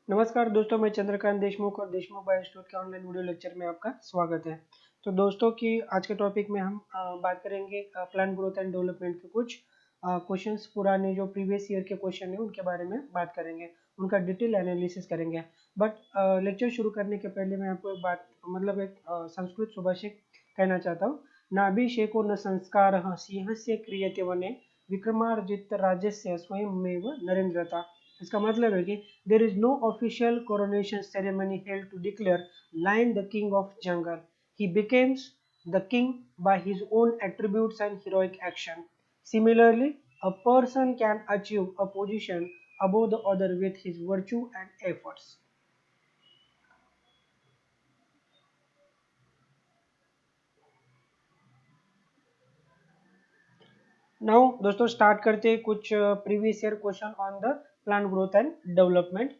नमस्कार दोस्तों, मैं चंद्रकांत देशमुख और देशमुख बायोस्टोर के ऑनलाइन वीडियो लेक्चर में आपका स्वागत है। तो दोस्तों की आज के टॉपिक में हम बात करेंगे प्लांट ग्रोथ एंड डेवलपमेंट के कुछ क्वेश्चंस, पुराने जो प्रीवियस ईयर के क्वेश्चन है उनके बारे में बात करेंगे, उनका डिटेल एनालिसिस करेंगे। बट लेक्चर शुरू करने के पहले मैं आपको एक बात मतलब एक संस्कृत सुभाषित कहना चाहता हूँ। नाभिषेको न संस्कार सिंहस्य क्रियते वने विक्रमार्जित राज्यस्य स्वयमेव नरेंद्रता। इसका मतलब है कि there is no official coronation ceremony held to declare Lion the king of jungle. He becomes the king by his own attributes and heroic action. Similarly, a person can achieve a position above the other with his virtue and efforts. Now दोस्तों start करते हैं कुछ previous year question on the plant growth and development,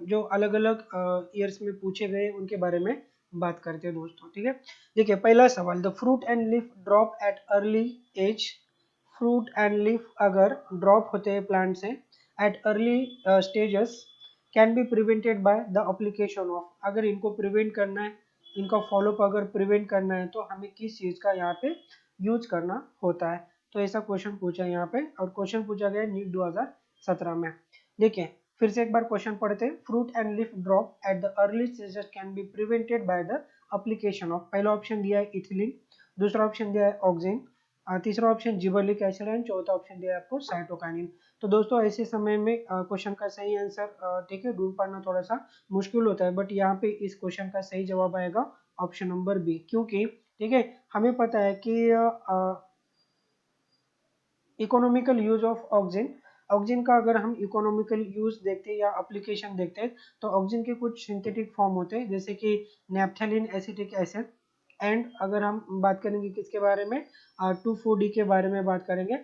जो अलग अलग years में पूछे गए उनके बारे में बात करते हैं दोस्तों। ठीक है, देखिए पहला सवाल, the fruit and leaf drop at early age. Fruit and leaf अगर ड्रॉप होते हैं प्लांट से at early stages can be prevented by the application of. अगर इनको प्रिवेंट करना है, इनका फॉलोअप अगर प्रिवेंट करना है तो हमें किस चीज का यहाँ पे यूज करना होता है। तो ऐसा क्वेश्चन पूछा है यहाँ पे, और क्वेश्चन पूछा गया नीट 2017 में। देखिए फिर से एक बार क्वेश्चन पढ़ते हैं। Fruit and leaf drop at the early stages can be prevented by the application of. पहला ऑप्शन दिया है इथिलीन, दूसरा ऑप्शन दिया है ऑक्सिन, तीसरा ऑप्शन जिबर्लिक एसिड एंड चौथा ऑप्शन दिया है आपको साइटोकाइनिन। तो दोस्तों ऐसे समय में क्वेश्चन का सही आंसर ठीक है ढूंढ पाना थोड़ा सा मुश्किल होता है, बट यहाँ पे इस क्वेश्चन का सही जवाब आएगा ऑप्शन नंबर बी। क्योंकि ठीक है हमें पता है कि economical use of auxin, auxin का अगर हम इकोनॉमिकल यूज देखते हैं या एप्लीकेशन देखते हैं तो ऑक्सिन के कुछ सिंथेटिक फॉर्म होते हैं जैसे कि नैप्थेलिन एसिटिक एसिड, एंड अगर हम बात करेंगे किसके बारे में 2,4-D के बारे में बात करेंगे,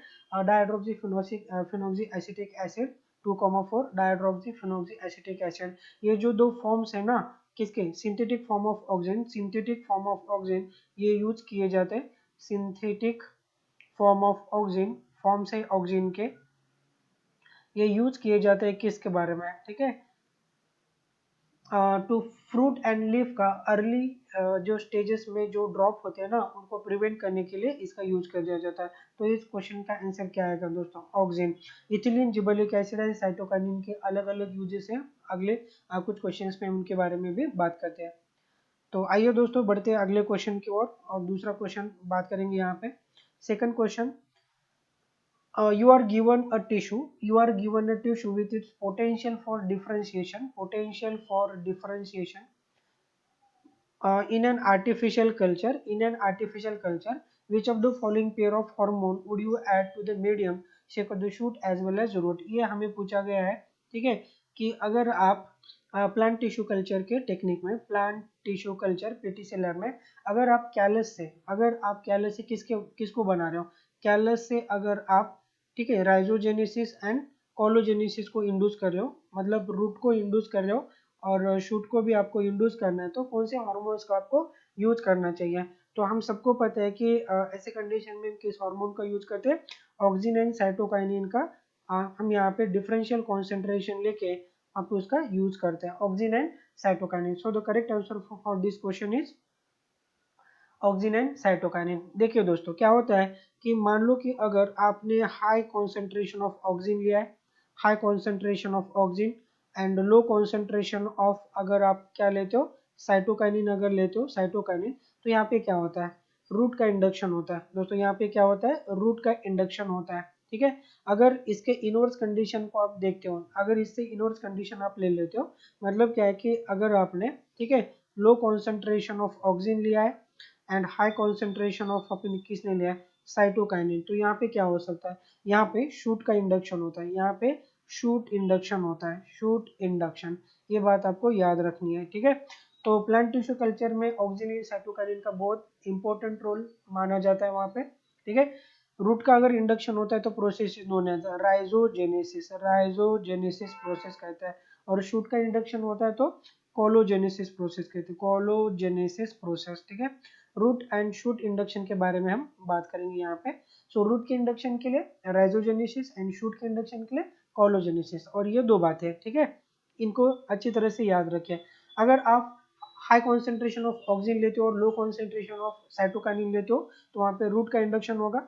dihydroxy phenoxy acetic acid 2,4 dihydroxy phenoxy acetic acid. ये जो दो फॉर्म्स है ना किसके, synthetic form of auxin, synthetic form of auxin ये यूज किए जाते हैं। Synthetic form of auxin, form से ऑक्सिन के, ये यूज किए जाते हैं किसके बारे में, ठीक है टू फ्रूट एंड लीफ का अर्ली जो स्टेजेस में जो ड्रॉप होते हैं ना उनको प्रिवेंट करने के लिए इसका यूज कर दिया जाता है। तो इस क्वेश्चन का आंसर क्या आएगा दोस्तों, auxin. Ethylene gibberellic acid and cytokinin के अलग अलग यूजेस हैं, अगले कुछ क्वेश्चंस में उनके बारे में भी बात करते हैं। तो आइए दोस्तों बढ़ते हैं अगले क्वेश्चन की ओर, और दूसरा क्वेश्चन बात करेंगे यहाँ पे। Second question, you are given a tissue with its potential for differentiation in an artificial culture. Which of the following pair of hormone would you add to the medium shape of the shoot as well as root। ये हमें पूछा गया है, ठीक है कि अगर आप प्लांट टिश्यू कल्चर के टेक्निक में, plant tissue culture PTC lab में, अगर आप कैलस से किसको बना रहे हो, कैलस से अगर आप ठीक है राइजोजेनेसिस एंड कोलोजेनेसिस को इंड्यूस कर रहे हो, मतलब रूट को इंड्यूस कर रहे हो और शूट को भी आपको इंड्यूस करना है, तो कौन से हार्मोन्स का आपको यूज करना चाहिए। तो हम सबको पता है कि ऐसे कंडीशन में किस हार्मोन का यूज करते हैं, ऑक्सिन एंड साइटोकाइनिन का हम यहाँ पे डिफरेंशियल कॉन्सेंट्रेशन लेके आप उसका यूज करते हैं, auxin and cytokinin. So the correct answer for this question is auxin and cytokinin. देखिए दोस्तों क्या होता है कि मान लो कि अगर आपने हाई कॉन्सेंट्रेशन ऑफ ऑक्सिन लिया है, high concentration of auxin and low concentration of अगर आप क्या लेते हो साइटोकाइनिन, अगर लेते हो साइटोकाइनिन, तो यहाँ पे क्या होता है रूट का इंडक्शन होता है दोस्तों। यहाँ पे क्या होता है रूट का इंडक्शन होता है, ठीक है। अगर इसके इनवर्स कंडीशन को आप देखते हो, अगर इससे इनवर्स कंडीशन आप ले लेते हो, मतलब क्या है कि अगर आपने ठीक है लो कॉन्सेंट्रेशन ऑफ ऑक्सिन लिया है एंड हाई कॉन्सेंट्रेशन ऑफ अपने किसने लिया है साइटोकाइनिन, तो यहाँ पे क्या हो सकता है, यहाँ पे शूट का इंडक्शन होता है, यहाँ पे शूट इंडक्शन होता है, शूट इंडक्शन, ये बात आपको याद रखनी है, ठीक है। तो प्लांट टिश्यू कल्चर में ऑक्सिन साइटोकाइनिन का बहुत इंपॉर्टेंट रोल माना जाता है वहाँ पे, ठीक है। रूट का अगर इंडक्शन होता है तो process is known as rhizogenesis, rhizogenesis process कहता है, और शूट का इंडक्शन होता है तो कोलोजेनेसिस प्रोसेस कहते हैं, कोलोजेनेसिस प्रोसेस, ठीक है। रूट एंड शूट इंडक्शन के बारे में हम बात करेंगे यहाँ पे। सो रूट के इंडक्शन के लिए राइजोजेनेसिस एंड शूट के इंडक्शन के लिए कोलोजेनेसिस, और ये दो बातें हैं, ठीक है। इनको अच्छी तरह से याद रखें। अगर आप हाई कॉन्सेंट्रेशन ऑफ ऑक्सीजन लेते हो और लो कॉन्सेंट्रेशन ऑफ साइटोकाइनिन लेते हो तो वहाँ पे रूट का इंडक्शन होगा।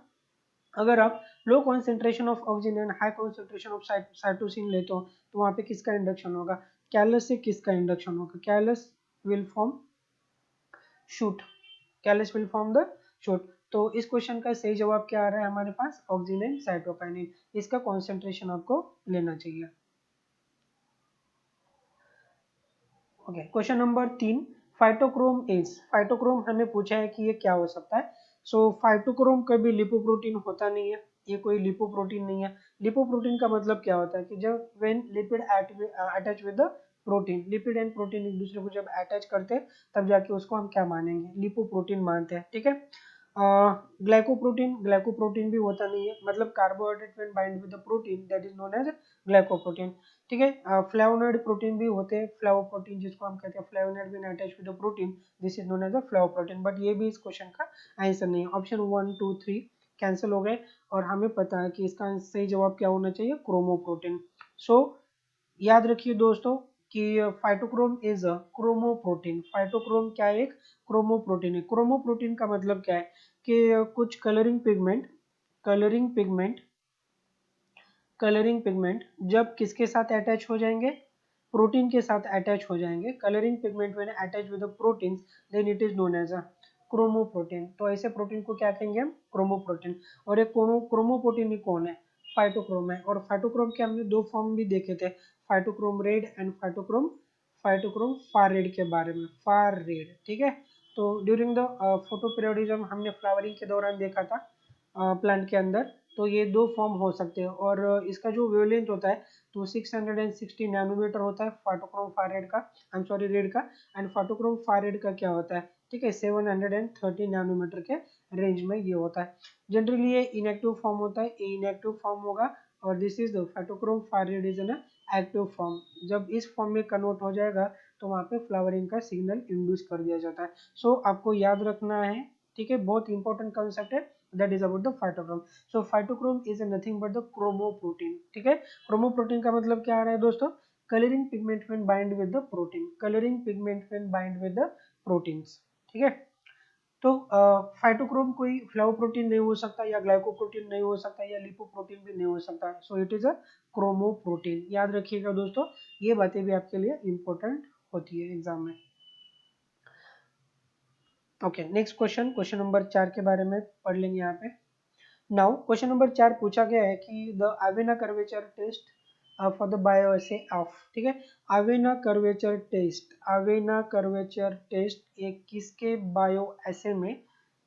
अगर आप लो concentration of oxygen and high concentration of cytosine लेते हो तो वहाँ पे किसका इंडक्शन होगा, कैलस से किसका इंडक्शन होगा, callus will form shoot, callus will form the shoot. तो इस क्वेश्चन का सही जवाब क्या आ रहा है हमारे पास, ऑक्सीजन एंड साइटोकाइनिन, इसका कॉन्सेंट्रेशन आपको लेना चाहिए। Okay, question number 3, phytochrome is, phytochrome हमें पूछा है कि ये क्या हो सकता है। सो फाइटोक्रोम कभी लिपोप्रोटीन होता नहीं है, ये कोई लिपोप्रोटीन नहीं है। लिपोप्रोटीन का मतलब क्या होता है कि जब when lipid attach with the protein, lipid and protein एक दूसरे को जब अटैच करते हैं तब जाके उसको हम क्या मानेंगे, लिपोप्रोटीन मानते हैं, ठीक है। ग्लाइकोप्रोटीन, ग्लाइकोप्रोटीन भी होता नहीं है, मतलब carbohydrate when bind with the protein that is known as glycoprotein, ठीक है। फ्लेवोनॉइड प्रोटीन भी होते हैं, फ्लेवोप्रोटीन जिसको हम कहते हैं flavonoid when attach with the protein, this is known as a flavoprotein, but ये भी इस क्वेश्चन का आंसर नहीं है। ऑप्शन 1 2 3 कैंसिल हो गए और हमें पता है कि इसका सही जवाब क्या होना चाहिए, क्रोमोप्रोटीन। सो याद रखिए दोस्तों कि phytochrome is a chromoprotein, phytochrome क्या है, एक क्रोमोप्रोटीन है। क्रोमोप्रोटीन का मतलब क्या है कि कुछ कलरिंग पिगमेंट जब किसके साथ अटैच हो जाएंगे, प्रोटीन के साथ अटैच हो जाएंगे, colouring pigment when attach with the protein then it is known as a chromoprotein. तो ऐसे प्रोटीन को क्या कहेंगे हम, क्रोमोप्रोटीन। और एक क्रोमोप्रोटीन ही कौन है, फाइटोक्रोम है। और फाइटोक्रोम के हमने दो फॉर्म भी देखे थे, phytochrome red and phytochrome far red के बारे में, फार रेड, ठीक है। तो ड्यूरिंग द फोटो पीरियोडिज्म हमने फ्लावरिंग के दौरान देखा था प्लांट के अंदर, तो ये दो फॉर्म हो सकते हैं। और इसका जो वेवलेंथ होता है तो 660 नैनोमीटर होता है फाटोक्रोम फारेड का, आई एम सॉरी रेड का। एंड फाटोक्रोम फारेड का क्या होता है, ठीक है, 730 नैनोमीटर के रेंज में ये होता है। जनरली ये इनएक्टिव फॉर्म होता है, ये इनएक्टिव फॉर्म होगा और this is the phytochrome far red is an active form. जब इस फॉर्म में कन्वर्ट हो जाएगा तो वहाँ पे फ्लावरिंग का सिग्नल इंड्यूस कर दिया जाता है। सो आपको याद रखना है, ठीक है, बहुत इंपॉर्टेंट कंसेप्ट है, that is about the phytochrome. So phytochrome is nothing but the chromoprotein, ठीक है। chromoprotein का मतलब क्या आ रहा है दोस्तों, coloring pigment when bind with the protein, coloring pigment when bind with the proteins, ठीक है। तो फाइटोक्रोम कोई फ्लावोप्रोटीन नहीं हो सकता या ग्लाइकोप्रोटीन नहीं हो सकता या लिपोप्रोटीन भी नहीं हो सकता, so it is a chromoprotein. याद रखिएगा दोस्तों, ये बातें भी आपके लिए इंपॉर्टेंट होती है एग्जाम में। Okay, next question, question number 4 के बारे में पढ़ लेंगे यहाँ पे। नाउ क्वेश्चन नंबर 4 पूछा गया है कि the Avena curvature test for the bioassay of, ठीक है। अवेना कर्वेचर टेस्ट एक किसके बायोएसे में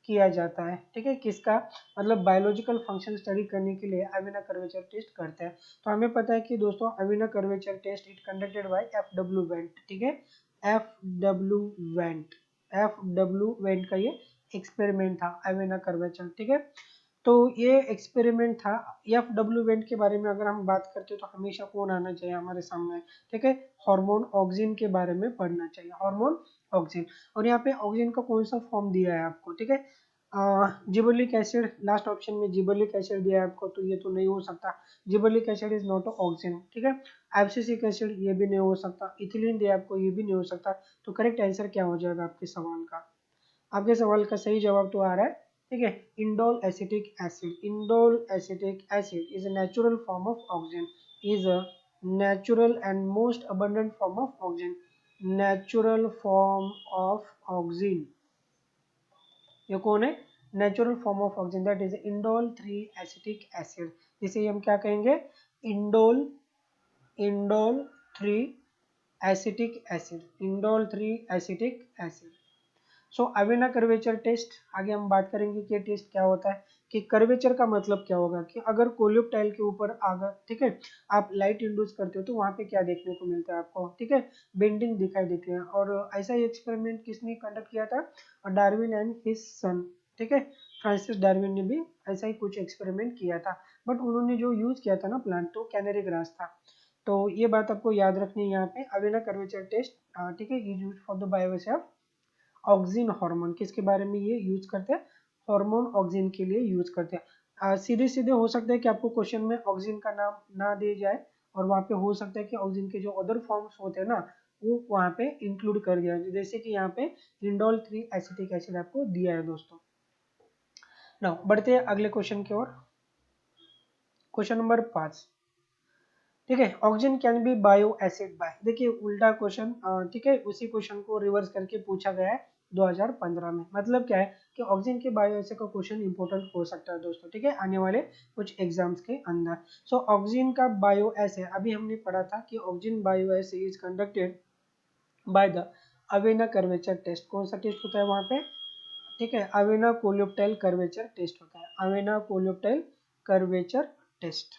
किया जाता है, ठीक है, किसका, मतलब बायोलॉजिकल फंक्शन स्टडी करने के लिए अवेना कर्वेचर टेस्ट करते हैं। तो हमें पता है कि दोस्तों Avena curvature test it conducted by FW Went, ठीक है, एफडब्ल्यू वेंट, एफडब्ल्यू वेंट का ये एक्सपेरिमेंट था अवेना कर्वेचर, ठीक है। तो ये एक्सपेरिमेंट था। एफ डब्ल्यू वेंट के बारे में अगर हम बात करते हैं तो हमेशा कौन आना चाहिए हमारे सामने, ठीक है, हार्मोन ऑक्सिन के बारे में पढ़ना चाहिए, हार्मोन ऑक्सिन। और यहाँ पे ऑक्सिन का कौन सा फॉर्म दिया है आपको, ठीक है, जिबरलिक एसिड, लास्ट ऑप्शन में जिबरलिक एसिड दिया है आपको, तो ये तो नहीं हो सकता, जिबरलिक एसिड इज नॉट ऑक्सिन, ठीक है। एब्सिसिक एसिड ये भी नहीं हो सकता, इथिलीन दिया आपको, ये भी नहीं हो सकता। तो करेक्ट आंसर क्या हो जाएगा आपके सवाल का, आपके सवाल का सही जवाब तो आ रहा है, ठीक है, indole acetic acid. Indole acetic acid is a natural form of oxygen, is a natural and most abundant form of oxygen, natural form of oxygen, ये कौन है, natural form of oxygen, that is indole 3 acetic acid, जिसे हम क्या कहेंगे, indole, indole 3 acetic acid, indole 3 acetic acid. So avena curvature test, आगे हम बात करेंगे कि टेस्ट क्या होता है, कि कर्वेचर का मतलब क्या होगा, कि अगर कोलियोप टाइल के ऊपर अगर, ठीक है, आप लाइट इंड्यूस करते हो तो वहां पे क्या देखने को मिलता है आपको, ठीक है, बेंडिंग दिखाई देती है। और ऐसा ही एक्सपेरिमेंट किसने कंडक्ट किया था, डार्विन एंड हिज सन, ठीक है, फ्रांसिस डार्विन ने भी ऐसा ही कुछ एक्सपेरिमेंट किया था, बट उन्होंने जो यूज किया था ना प्लांट, तो कैनरी ग्रास था। तो ये बात आपको याद रखनी है यहाँ पे, अवेना कर्वेचर टेस्ट, ठीक है, is used for the bioassay of auxin hormone, किसके बारे में ये यूज करते हैं, हार्मोन ऑक्सिन के लिए यूज करते हैं। सीधे सीधे हो सकता है कि आपको क्वेश्चन में ऑक्सिन का नाम ना दिया जाए, और वहाँ पे हो सकता है कि ऑक्सीजन के जो अदर फॉर्म्स होते हैं ना वो वहाँ पे इंक्लूड कर दिया है, जैसे कि यहाँ पे इंडोल 3 एसिटिक एसिड आपको दिया है दोस्तों। नाउ बढ़ते हैं अगले क्वेश्चन की ओर। क्वेश्चन नंबर 5, ठीक है, oxygen can be bio acid by, देखिए उल्टा क्वेश्चन, ठीक है, उसी क्वेश्चन को रिवर्स करके पूछा गया है 2015 में। मतलब क्या है कि ऑक्सीजन के बायो एसिड का क्वेश्चन इंपॉर्टेंट हो सकता है दोस्तों, ठीक है, आने वाले कुछ एग्जाम्स के अंदर। सो ऑक्सीजन का बायो एसिड अभी हमने पढ़ा था कि auxin bioassay is conducted by the Avena curvature test. कौन सा टेस्ट होता है वहां पे, ठीक है, अवेना कोलियोप्टाइल कर्वेचर टेस्ट होता है, अवेना कोलियोप्टाइल कर्वेचर टेस्ट।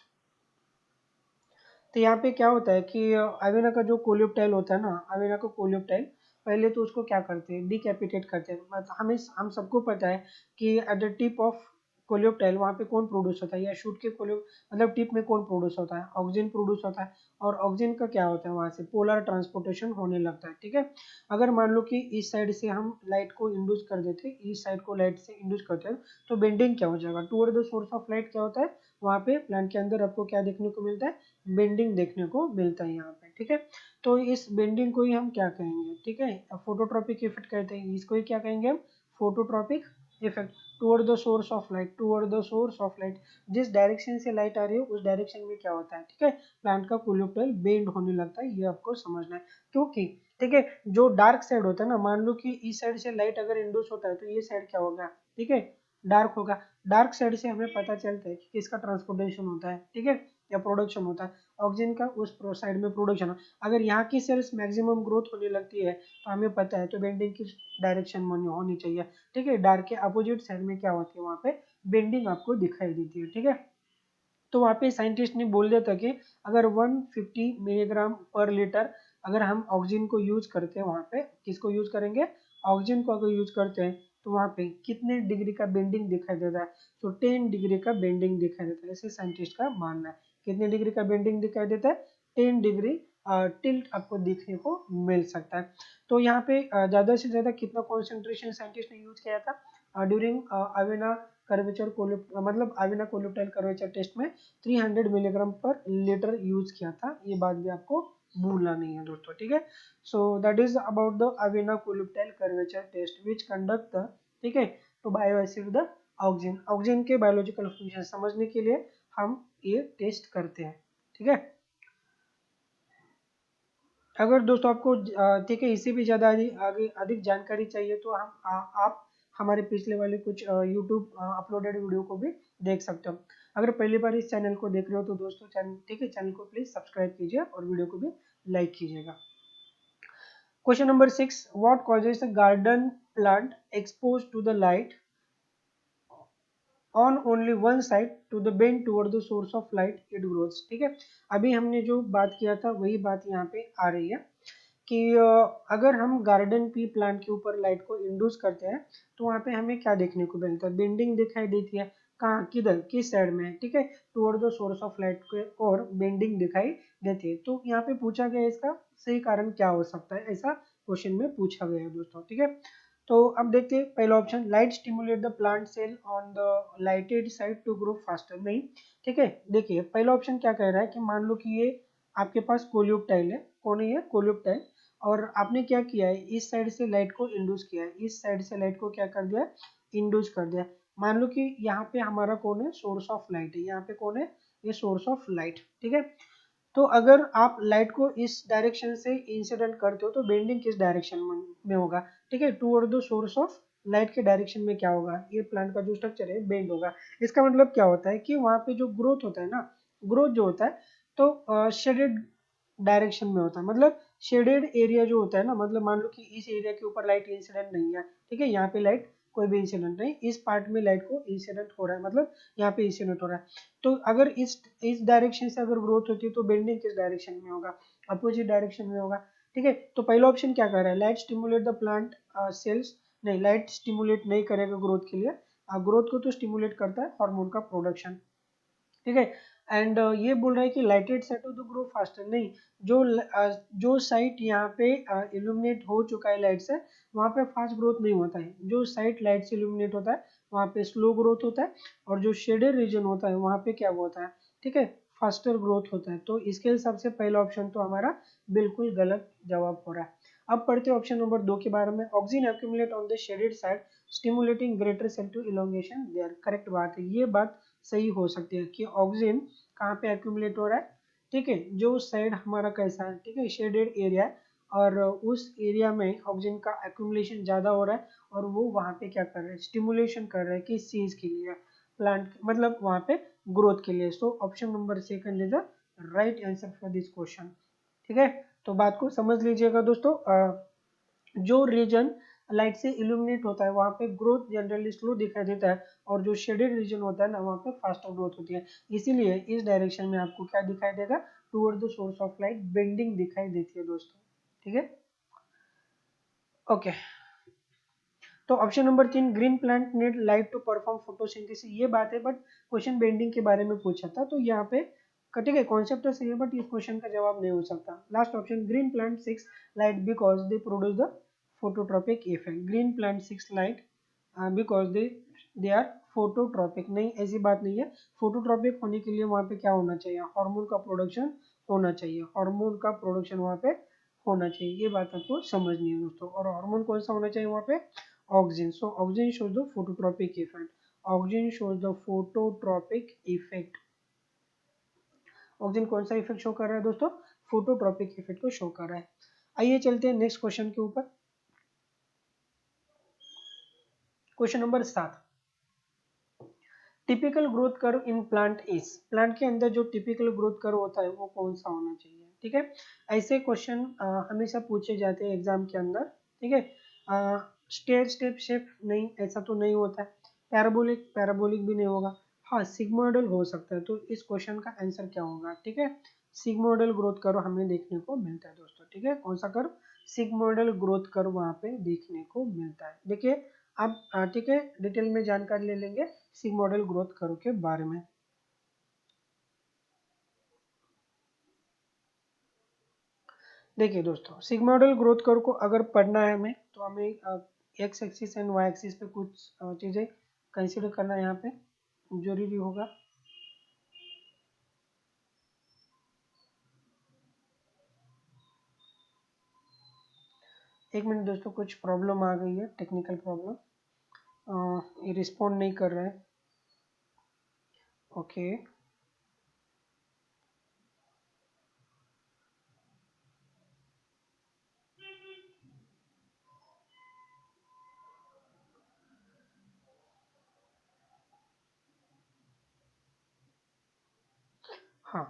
तो यहाँ पे क्या होता है कि अवेना का जो कोलियोप्टाइल होता है ना, अवेना का कोलियोप्टाइल पहले तो उसको क्या करते हैं, डिकैपिटेट करते हैं। मतलब हम सबको पता है कि at the tip of coleoptile वहाँ पे कौन प्रोड्यूस होता है, या शूट के कोलियो मतलब टिप में कौन प्रोड्यूस होता है, ऑक्सीजन प्रोड्यूस होता है। और ऑक्सीजन का क्या होता है, वहाँ से पोलर ट्रांसपोर्टेशन होने लगता है, ठीक है। अगर मान लो कि इस साइड से हम लाइट को इंड्यूस कर देते, इस साइड को लाइट से इंड्यूस करते हैं, तो बेंडिंग क्या हो जाएगा, toward the source of light क्या होता है, वहाँ पे प्लांट के अंदर आपको क्या देखने को मिलता है, बेंडिंग देखने को मिलता है यहाँ पे, ठीक है। तो इस बेंडिंग को ही हम क्या कहेंगे, ठीक है, फोटोट्रॉपिक इफेक्ट कहते हैं, इसको ही क्या कहेंगे हम, phototropic effect. Toward the source of light, toward the source of light, जिस डायरेक्शन से लाइट आ रही है उस डायरेक्शन में क्या होता है, ठीक है, प्लांट का कोलियोप्टाइल बेंड होने लगता है, ये आपको समझना है। क्योंकि ठीक है, जो डार्क साइड होता है ना, मान लो कि इस साइड से लाइट अगर इंड्यूस होता है तो ये साइड क्या होगा, ठीक है, डार्क होगा। डार्क साइड से हमें पता चलता है कि किसका ट्रांसपोर्टेशन होता है, ठीक है, या प्रोडक्शन होता है, ऑक्सीजन का उस साइड में प्रोडक्शन है। अगर यहाँ की सेल्स मैक्सिमम ग्रोथ होने लगती है तो हमें पता है तो बेंडिंग की डायरेक्शन होनी चाहिए, ठीक है, डार्क के अपोजिट साइड में क्या होती है, वहाँ पे बेंडिंग आपको दिखाई देती है, ठीक है। तो वहाँ पे साइंटिस्ट ने बोल दिया था कि अगर 150 मिलीग्राम पर लीटर अगर हम ऑक्सीजन को यूज करते हैं, वहाँ पे किसको यूज करेंगे, ऑक्सीजन को अगर यूज करते हैं तो वहाँ पे कितने डिग्री का बेंडिंग दिखाई देता है, तो 10 डिग्री का बेंडिंग दिखाई देता है, ऐसे साइंटिस्ट का मानना है। कितने डिग्री का बेंडिंग दिखाई देता है, 10 डिग्री टिल्ट आपको देखने को मिल सकता है। तो यहाँ पे ज्यादा से ज्यादा कितना कॉन्सेंट्रेशन साइंटिस्ट ने यूज किया था ड्यूरिंग अवेना कर्वेचर मतलब अवेना कोलियोप्टाइल कर्वेचर टेस्ट में 300 मिलीग्राम पर लीटर यूज किया था, ये बात भी आपको भूलना नहीं है दोस्तों, ठीक है। So that is about the Avena coleoptile curvature test which conduct the, ठीक है, तो bioassay the auxin, auxin के बायोलॉजिकल फंक्शन समझने के लिए हम ये टेस्ट करते हैं, ठीक है। अगर दोस्तों आपको ठीक है इससे भी ज़्यादा आगे अधिक जानकारी चाहिए तो आप हमारे पिछले वाले कुछ यूट्यूब अपलोडेड वीडियो को भी देख सकते हो। अगर पहली बार इस चैनल को देख रहे हो तो दोस्तों चैनल, ठीक है, चैनल को प्लीज सब्सक्राइब कीजिए और वीडियो को भी लाइक कीजिएगा। Question number 6, what causes the garden plant expose to the light on only one side to the bend toward the source of light it growths, ठीक है। अभी हमने जो बात किया था वही बात यहाँ पे आ रही है कि अगर हम गार्डन पी प्लांट के ऊपर लाइट को इंड्यूस करते हैं तो वहाँ पे हमें क्या देखने को मिलता है, बेंडिंग दिखाई देती है। कहाँ, किधर, किस साइड में, ठीक है, toward the source of light के और बेंडिंग दिखाई देती है। तो यहाँ पे पूछा गया इसका सही कारण क्या हो सकता है, ऐसा क्वेश्चन में पूछा गया है दोस्तों, ठीक है। तो अब देखते हैं पहला option, light stimulate the plant cell on the lighted side to grow faster, नहीं, ठीक है। देखिए पहला ऑप्शन क्या कह रहा है कि मान लो कि ये आपके पास कोलियोप्टाइल है, कौन है ये, कोलियोप्टाइल, और आपने क्या किया है, इस साइड से लाइट को इंड्यूस किया है, इस साइड से लाइट को क्या कर दिया, इंड्यूस कर दिया। मान लो कि यहाँ पे हमारा कौन है, सोर्स ऑफ लाइट है, यहाँ पे कौन है, ये सोर्स ऑफ लाइट, ठीक है। तो अगर आप लाइट को इस डायरेक्शन से इंसिडेंट करते हो तो बेंडिंग किस डायरेक्शन में होगा, ठीक है, toward the source of light के डायरेक्शन में क्या होगा, ये प्लांट का जो स्ट्रक्चर है बेंड होगा। इसका मतलब क्या होता है कि वहाँ पे जो ग्रोथ होता है ना, ग्रोथ जो होता है तो शेडेड डायरेक्शन में होता है। मतलब शेडेड एरिया जो होता है ना, मतलब मान लो कि इस एरिया के ऊपर लाइट इंसिडेंट नहीं है, ठीक है, यहाँ पे लाइट कोई भी इंसिडेंट नहीं, इस पार्ट में लाइट को इंसिडेंट हो रहा है, मतलब यहाँ पे इंसिडेंट हो रहा है। तो अगर इस डायरेक्शन से अगर ग्रोथ होती है तो बेंडिंग किस डायरेक्शन में होगा, अपोजिट डायरेक्शन में होगा, ठीक है। तो पहला ऑप्शन क्या कर रहा है, light stimulate the plant cells, नहीं, लाइट स्टिमुलेट नहीं करेगा ग्रोथ के लिए, ग्रोथ को तो स्टिमुलेट करता है हार्मोन का प्रोडक्शन, ठीक है। एंड ये बोल रहा है कि lighted set to grow faster, नहीं, जो साइट यहाँ पे इल्यूमिनेट हो चुका है लाइट से वहाँ पे फास्ट ग्रोथ नहीं होता है, जो साइट लाइट से इल्यूमिनेट होता है वहाँ पे स्लो ग्रोथ होता है, और जो शेडेड रीजन होता है वहाँ पे क्या होता है, ठीक है, फास्टर ग्रोथ होता है। तो इसके हिसाब से पहला ऑप्शन तो हमारा बिल्कुल गलत जवाब हो रहा है। अब पढ़ते हैं ऑप्शन नंबर 2 के बारे में। Auxin accumulate on the shaded side stimulating greater cell to elongation there. Correct बात है, ये बात सही हो सकती है कि ऑक्सीजन कहाँ पे एक्यूमुलेट हो रहा है, ठीक है, जो साइड हमारा कैसा है, ठीक है, शेडेड एरिया है, और उस एरिया में ऑक्सीजन का एक्यूमुलेशन ज़्यादा हो रहा है, और वो वहाँ पे क्या कर रहे हैं, स्टिमुलेशन कर रहे हैं किस चीज़ के लिए, प्लांट, मतलब वहाँ पे ग्रोथ के लिए। So option number second is the right answer for this question. ठीक है, तो बात को समझ लीजिएगा दोस्तों। जो रीजन लाइट से इल्यूमिनेट होता है वहाँ पे ग्रोथ जनरली स्लो दिखाई देता है, और जो शेडेड रीजन होता है ना वहाँ पे फास्टर ग्रोथ होती है। इसीलिए इस डायरेक्शन में आपको क्या दिखाई देगा, toward the source of light bending दिखाई देती है दोस्तों। ठीक है, ओके। तो option number 3, green plant need light to perform photosynthesis, ये बात है, बट क्वेश्चन बेंडिंग के बारे में पूछा था, तो यहाँ पे ठीक है कॉन्सेप्ट तो सही है, बट इस क्वेश्चन का जवाब नहीं हो सकता। Last option, green plant seeks light because they produce the phototropic effect. Green plant seeks light because they are phototropic, नहीं ऐसी बात नहीं है। फोटोट्रॉपिक होने के लिए वहाँ पे क्या होना चाहिए, हार्मोन का प्रोडक्शन होना चाहिए, हार्मोन का प्रोडक्शन वहाँ पे होना चाहिए, ये बात आपको समझनी है दोस्तों। और हार्मोन कौन सा होना चाहिए वहाँ पे, oxygen. So oxygen shows the phototropic effect. Oxygen shows the phototropic effect. Oxygen कौन सा इफेक्ट शो कर रहा है दोस्तों, फोटोट्रॉपिक इफेक्ट को शो कर रहा है। आइए चलते हैं नेक्स्ट क्वेश्चन के ऊपर। Question number 7, typical growth curve in plant is. Plant के अंदर जो टिपिकल ग्रोथ कर्व होता है वो कौन सा होना चाहिए। ठीक है, ऐसे क्वेश्चन हमेशा पूछे जाते हैं एग्जाम के अंदर। ठीक है, स्टेप स्टेप शेप नहीं, ऐसा तो नहीं होता है। पैराबोलिक, पैराबोलिक भी नहीं होगा। हाँ, सिग्मोइडल हो सकता है। तो इस क्वेश्चन का आंसर क्या होगा, ठीक है, सिग्मोइडल ग्रोथ कर्व हमें देखने को मिलता है दोस्तों। ठीक है, कौन सा कर्व, सिग्मोइडल ग्रोथ कर्व वहाँ पे देखने को मिलता है। देखिए अब ठीक है, डिटेल में जानकारी ले लेंगे सिग्मोइडल ग्रोथ कर्व के बारे में। देखिए दोस्तों, सिग्मोइडल ग्रोथ कर्व को अगर पढ़ना है हमें, तो हमें X axis and Y axis पे कुछ चीज़ें कंसिडर करना यहाँ पे जरूरी होगा। एक मिनट दोस्तों, कुछ प्रॉब्लम आ गई है, टेक्निकल प्रॉब्लम, ये रिस्पॉन्ड नहीं कर रहा है। ओके, हाँ,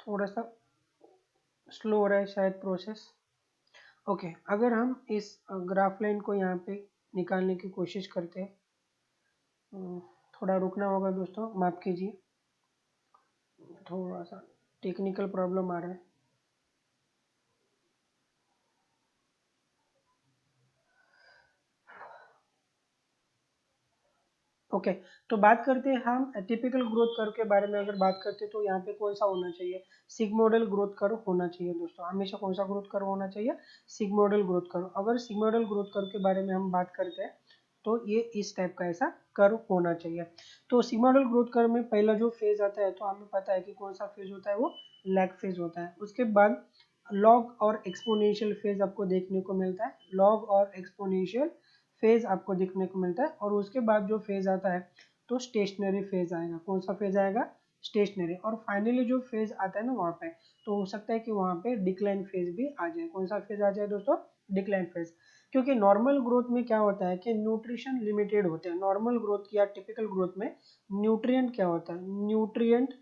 थोड़ा सा स्लो हो रहा है शायद प्रोसेस। ओके, अगर हम इस ग्राफ लाइन को यहाँ पे निकालने की कोशिश करते हैं, थोड़ा रुकना होगा दोस्तों, माफ़ कीजिए, थोड़ा सा टेक्निकल प्रॉब्लम आ रहा है। ओके, तो बात करते हैं हम टिपिकल ग्रोथ कर्व के बारे में। अगर बात करते हैं तो यहाँ पे कौन सा होना चाहिए, सिग्मोइडल ग्रोथ कर्व होना चाहिए दोस्तों। हमेशा कौन सा ग्रोथ कर्व होना चाहिए, सिग्मोइडल ग्रोथ कर्व। अगर सिग्मोइडल ग्रोथ कर्व के बारे में हम बात करते हैं तो ये इस टाइप का ऐसा कर्व होना चाहिए। तो सिग्मोइडल ग्रोथ कर्व में पहला जो फेज आता है, तो हमें पता है कि कौन सा फेज होता है, वो लैग फेज होता है। उसके बाद लॉग और एक्सपोनेंशियल फेज आपको देखने को मिलता है, लॉग और एक्सपोनेंशियल फेज आपको देखने को मिलता है। और उसके बाद जो फेज आता है तो स्टेशनरी फेज आएगा। कौन सा फेज आएगा, स्टेशनरी। और फाइनली जो फेज आता है ना वहाँ पे, तो हो सकता है कि वहाँ पे डिक्लाइन फेज भी आ जाए। कौन सा फेज आ जाए दोस्तों, डिक्लाइन फेज। क्योंकि नॉर्मल ग्रोथ में क्या होता है कि न्यूट्रिशन लिमिटेड होते हैं। नॉर्मल ग्रोथ या टिपिकल ग्रोथ में न्यूट्रिएंट क्या होता है, न्यूट्रिएंट,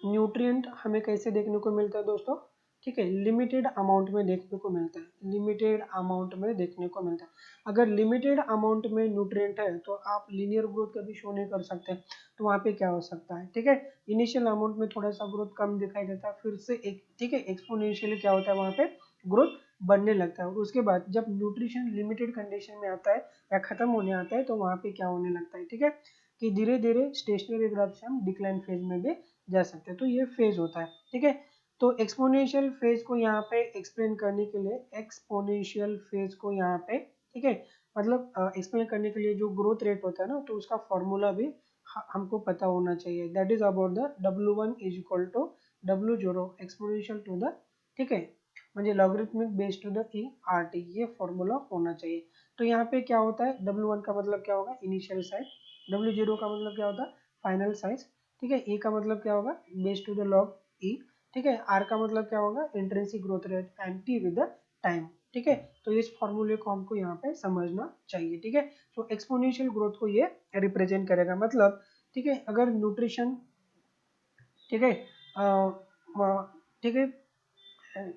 न्यूट्रिएंट हमें कैसे देखने को मिलता है दोस्तों, ठीक है, लिमिटेड अमाउंट में देखने को मिलता है, लिमिटेड अमाउंट में देखने को मिलता है। अगर लिमिटेड अमाउंट में न्यूट्रिएंट है तो आप लीनियर ग्रोथ कभी शो नहीं कर सकते। तो वहाँ पे क्या हो सकता है, ठीक है, इनिशियल अमाउंट में थोड़ा सा ग्रोथ कम दिखाई देता है, फिर से एक, ठीक है, एक्सपोनेंशियली क्या होता है वहाँ पे ग्रोथ बढ़ने लगता है। और उसके बाद जब न्यूट्रिशन लिमिटेड कंडीशन में आता है या खत्म होने आता है, तो वहाँ पे क्या होने लगता है, ठीक है, कि धीरे धीरे स्टेशनरी ग्राफ से हम डिक्लाइन फेज में भी जा सकते हैं। तो ये फेज होता है, ठीक है। तो एक्सपोनेंशियल फेज को यहाँ पे एक्सप्लेन करने के लिए एक्सपोनेंशियल फेज को यहाँ पे, ठीक है, मतलब एक्सप्लेन करने के लिए जो ग्रोथ रेट होता है ना, तो उसका फॉर्मूला भी हमको पता होना चाहिए। That is about the W1 is equal to W0 exponential to the, ठीक है, म्हणजे logarithmic base to the ERT, ये फॉर्मूला होना चाहिए। तो यहाँ पे क्या होता है, W1 का मतलब क्या होगा, इनिशियल साइज, W0 का मतलब क्या होता है, फाइनल साइज, ठीक है, E का मतलब क्या होगा, base to the log E, ठीक है, R का मतलब क्या होगा, intrinsic growth rate, and T with the time, ठीक है। तो इस फॉर्मूले को हमको यहाँ पे समझना चाहिए, ठीक है। तो एक्सपोनेंशियल ग्रोथ को ये रिप्रेजेंट करेगा, मतलब ठीक है, अगर न्यूट्रिशन, ठीक है, ठीक है,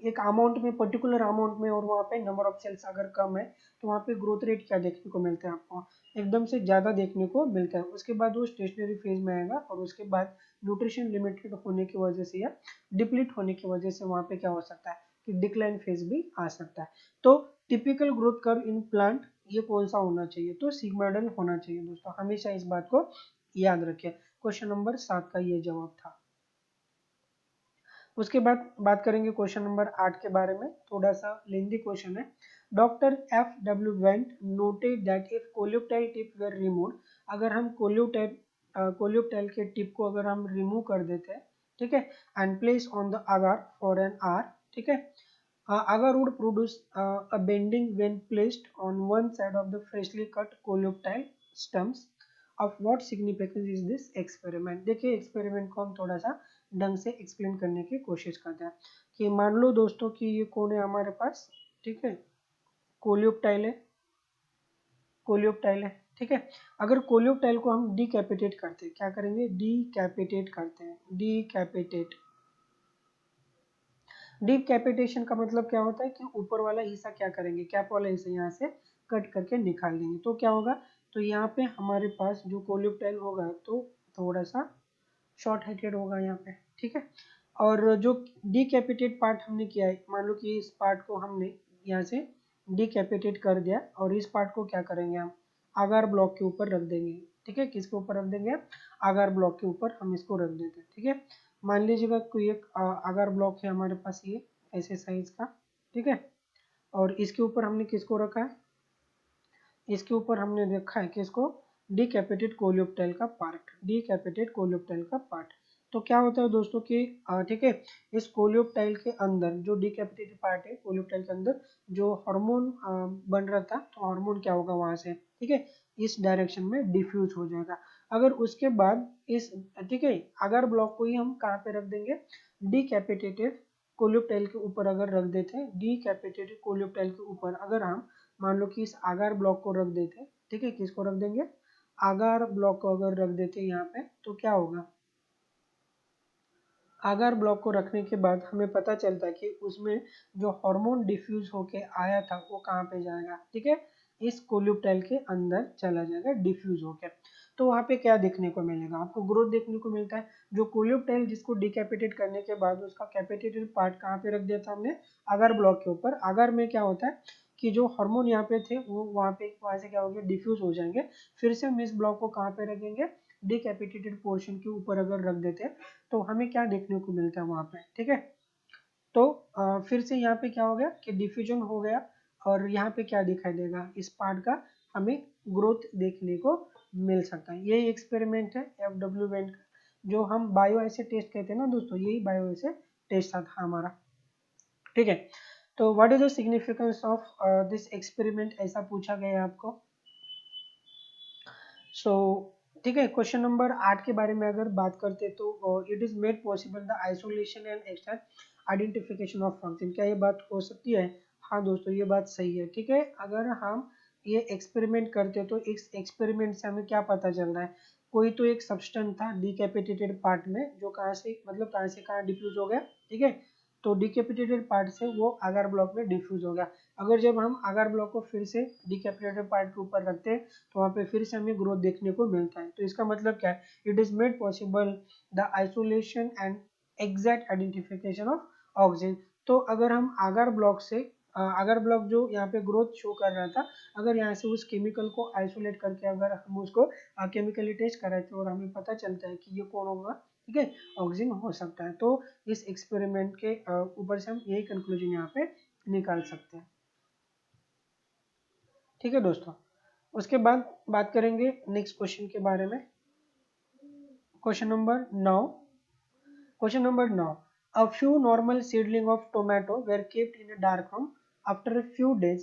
एक अमाउंट में, पर्टिकुलर अमाउंट में, और वहाँ पे नंबर ऑफ सेल्स अगर कम है, तो वहाँ पे ग्रोथ रेट क्या देखने को मिलता है आपको, एकदम से ज़्यादा देखने को मिलता है। उसके बाद वो स्टेशनरी फेज में आएगा, और उसके बाद न्यूट्रिशन लिमिटेड होने की वजह से या डिप्लीट होने की वजह से वहाँ पे क्या हो सकता है कि डिक्लाइन फेज भी आ सकता है। तो typical growth curve in plant ये कौन सा होना चाहिए, तो सिग्मोइडल होना चाहिए दोस्तों, हमेशा इस बात को याद रखिए। क्वेश्चन नंबर 7 का ये जवाब था। उसके बाद बात करेंगे क्वेश्चन नंबर 8 के बारे में, थोड़ा सा लेंदी क्वेश्चन है। Doctor F.W. Went noted that if coleoptile tip were remove, अगर हम कोल्यूप्टाइल के टिप को अगर हम रिमूव कर देते हैं, ठीक है, and place on the agar for an hour, ठीक है, agar would produce a bending when placed on one side of the freshly cut coleoptile stems। of what significance is this experiment। देखिए experiment को हम थोड़ा सा ढंग से explain करने की कोशिश करते हैं कि मान लो दोस्तों कि ये कौन है हमारे पास, ठीक है, कोलियोप्टाइल है, कोलियोप्टाइल है, ठीक है। अगर कोलियोप्टाइल को हम डीकैपिटेट करते हैं, क्या करेंगे, डीकैपिटेट करते हैं, डीकैपिटेट। डीप कैपिटेशन का मतलब क्या होता है कि ऊपर वाला हिस्सा क्या करेंगे, कैप वाला हिस्सा यहाँ से कट करके निकाल देंगे, तो क्या होगा, तो यहाँ पे हमारे पास जो कोलियोप्टाइल होगा तो थोड़ा सा शॉर्ट हेडेड होगा यहाँ पे, ठीक है। और जो डीकैपिटेट पार्ट हमने किया है, मान लो कि इस पार्ट को हमने यहाँ से डीकैपिटेट कर दिया, और इस पार्ट को क्या करेंगे हम आगार ब्लॉक के ऊपर रख देंगे, ठीक है, किसके ऊपर रख देंगे, आगार ब्लॉक के ऊपर हम इसको रख देते हैं, ठीक है। मान लीजिएगा कोई एक आगार ब्लॉक है हमारे पास, ये ऐसे साइज का, ठीक है, और इसके ऊपर हमने किसको रखा है, इसके ऊपर हमने रखा है किसको, डीकैपिटेट कोलियोप्टाइल का पार्ट, डीकैपिटेट कोलियोप्टाइल का पार्ट। तो क्या होता है दोस्तों कि ठीक है, इस कोलियोप्टाइल के अंदर जो डीकैपिटेटेड पार्ट है, कोलियोप्टाइल के अंदर जो हार्मोन बन रहा था, तो हार्मोन क्या होगा वहां से, ठीक है, इस डायरेक्शन में डिफ्यूज हो जाएगा। अगर उसके बाद इस, ठीक है, अगर ब्लॉक को ही हम कहाँ पे रख देंगे, डीकैपिटेटेड कोलियोप्टाइल के ऊपर अगर रख देते हैं, डीकैपिटेटेड कोलियोप्टाइल के ऊपर अगर हम मान लो कि इस आगार ब्लॉक को रख देते, ठीक है, किसको रख देंगे, आगार ब्लॉक को अगर रख देते यहाँ पे, तो क्या होगा, आगार ब्लॉक को रखने के बाद हमें पता चलता है कि उसमें जो हार्मोन डिफ्यूज होके आया था वो कहाँ पे जाएगा, ठीक है, इस कोल्यूप्टाइल के अंदर चला जाएगा डिफ्यूज होके। तो वहाँ पे क्या देखने को मिलेगा, आपको ग्रोथ देखने को मिलता है। जो कोल्यूप्टाइल जिसको डिकैपिटेट करने के बाद उसका कैपिटेटेड पार्ट कहाँ पे रख दिया था हमने, आगार ब्लॉक के ऊपर। आगार में क्या होता है कि जो हार्मोन यहाँ पे थे वो वहाँ से क्या हो गया, डिफ्यूज हो जाएंगे। फिर से हम इस ब्लॉक को कहाँ पे रखेंगे, डिकैपिटेटेड पोर्शन के ऊपर अगर रख देते हैं, तो हमें क्या देखने को मिलता है वहां पे, ठीक है। तो फिर से यहाँ पे क्या हो गया कि डिफ्यूजन हो गया, और यहाँ पे क्या दिखाई देगा, इस पार्ट का हमें ग्रोथ देखने को मिल सकता है। यही एक्सपेरिमेंट है FW वेंट का, जो हम बायो ऐसे टेस्ट कहते हैं ना दोस्तों, यही बायो ऐसे टेस्ट था हमारा, ठीक है। तो what is the significance of this experiment, ऐसा पूछा गया है आपको। सो ठीक है, क्वेश्चन नंबर 8 के बारे में अगर बात करते हैं, तो it is made possible the isolation and external identification of function. क्या ये बात हो सकती है, हाँ दोस्तों ये बात सही है, ठीक है। अगर हम ये एक्सपेरिमेंट करते हैं, तो इस एक्सपेरिमेंट से हमें क्या पता चल रहा है, कोई तो एक सब्सटेंस था डिकैपिटेटेड पार्ट में, जो कहाँ से मतलब कहाँ से कहाँ डिफ्यूज हो गया, ठीक है। तो डिकैपिटेटेड पार्ट से वो आगार ब्लॉक में डिफ्यूज हो गया। अगर जब हम आगार ब्लॉक को फिर से डिकैपिटेटेड पार्ट के ऊपर रखते हैं, तो वहाँ पे फिर से हमें ग्रोथ देखने को मिलता है। तो इसका मतलब क्या है, it is made possible the isolation and exact identification of oxygen. तो अगर हम आगार ब्लॉक से आगार ब्लॉक जो यहाँ पे ग्रोथ शो कर रहा था, अगर यहाँ से उस केमिकल को आइसोलेट करके अगर हम उसको केमिकली टेस्ट कराते हैं, और हमें पता चलता है कि ये कौन होगा, ठीक है, ऑक्सीजन हो सकता है। तो इस एक्सपेरिमेंट के ऊपर से हम यही कंक्लूजन यहाँ पे निकाल सकते हैं। ठीक है दोस्तों, उसके बाद बात करेंगे नेक्स्ट क्वेश्चन के बारे में। Question number 9। Question number 9. A few normal seedling of tomato were kept in a dark room. After a few days,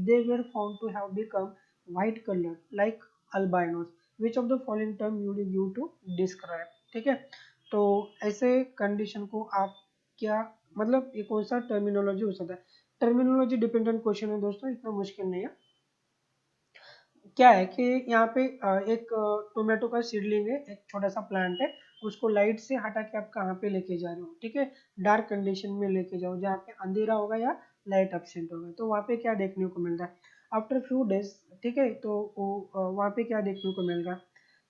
they were found to have become white colored like albinos. Which of the following term you will use to describe? ठीक है, तो ऐसे condition को आप क्या मतलब ये कौन सा टर्मिनोलॉजी हो सकता है? टर्मिनोलॉजी डिपेंडेंट क्वेश्चन है दोस्तों, इतना मुश्किल नहीं है। क्या है कि यहाँ पे एक टोमेटो का सीडलिंग है, एक छोटा सा प्लांट है, उसको लाइट से हटा के आप कहाँ पे लेके जा रहे हो? ठीक है, डार्क कंडीशन में लेके जाओ जहाँ पे अंधेरा होगा या लाइट एब्सेंट होगा। तो वहाँ पे क्या देखने को मिलता है? आफ्टर फ्यू डेज, ठीक है, तो वहाँ पे क्या देखने को मिलेगा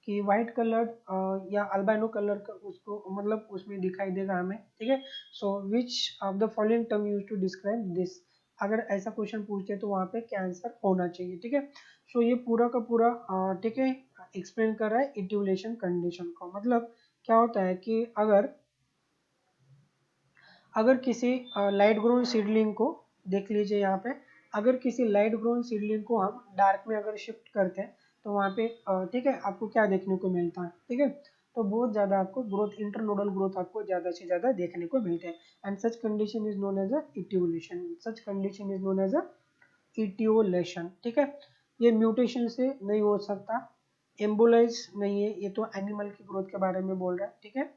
कि व्हाइट कलर या अल्बाइनो कलर का उसको मतलब उसमें दिखाई देगा हमें। ठीक है, so which of the following term use to describe this? अगर ऐसा क्वेश्चन पूछते हैं तो वहाँ पे क्या आंसर होना चाहिए? ठीक है, सो ये पूरा का पूरा ठीक है एक्सप्लेन कर रहा है इट्यूलेशन कंडीशन को। मतलब क्या होता है कि अगर अगर किसी लाइट ग्रोन सीडलिंग को देख लीजिए यहाँ पे, अगर किसी लाइट ग्रोन सीडलिंग को हम डार्क में अगर शिफ्ट करते हैं तो वहाँ पे ठीक है आपको क्या देखने को मिलता है? ठीक है, तो बहुत ज़्यादा आपको ग्रोथ, इंटरनोडल ग्रोथ आपको ज़्यादा से ज़्यादा देखने को मिलते हैं। And such condition is known as a etiolation. Such condition is known as a etiolation. ठीक है, ये म्यूटेशन से नहीं हो सकता, एम्बोलाइज नहीं है, ये तो एनिमल की ग्रोथ के बारे में बोल रहा है। ठीक है,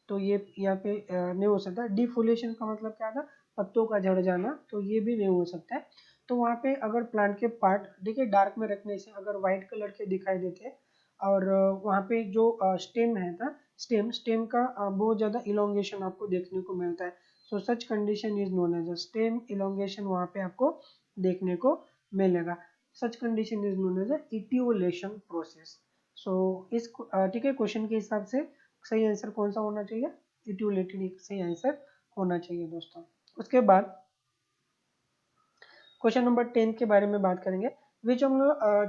तो ये यहाँ पे नहीं हो सकता। डिफोलेशन का मतलब क्या था? पत्तों का झड़ जाना, तो ये भी नहीं हो सकता है। तो वहाँ पे अगर प्लांट के पार्ट देखिए डार्क में रखने से अगर व्हाइट कलर के दिखाई देते हैं और वहाँ पे जो स्टेम है था, स्टेम का बहुत ज़्यादा इलोंगेशन आपको देखने को मिलता है। So such condition is known as a stem elongation, वहाँ पे आपको देखने को मिलेगा। Such condition is known as a etiolation process. So इस ठीक है क्वेश्चन के हिसाब से सही आंसर कौन सा होना चाहिए? इट्यूलेटेड सही आंसर होना चाहिए दोस्तों। उसके बाद क्वेश्चन नंबर 10 के बारे में बात करेंगे। विच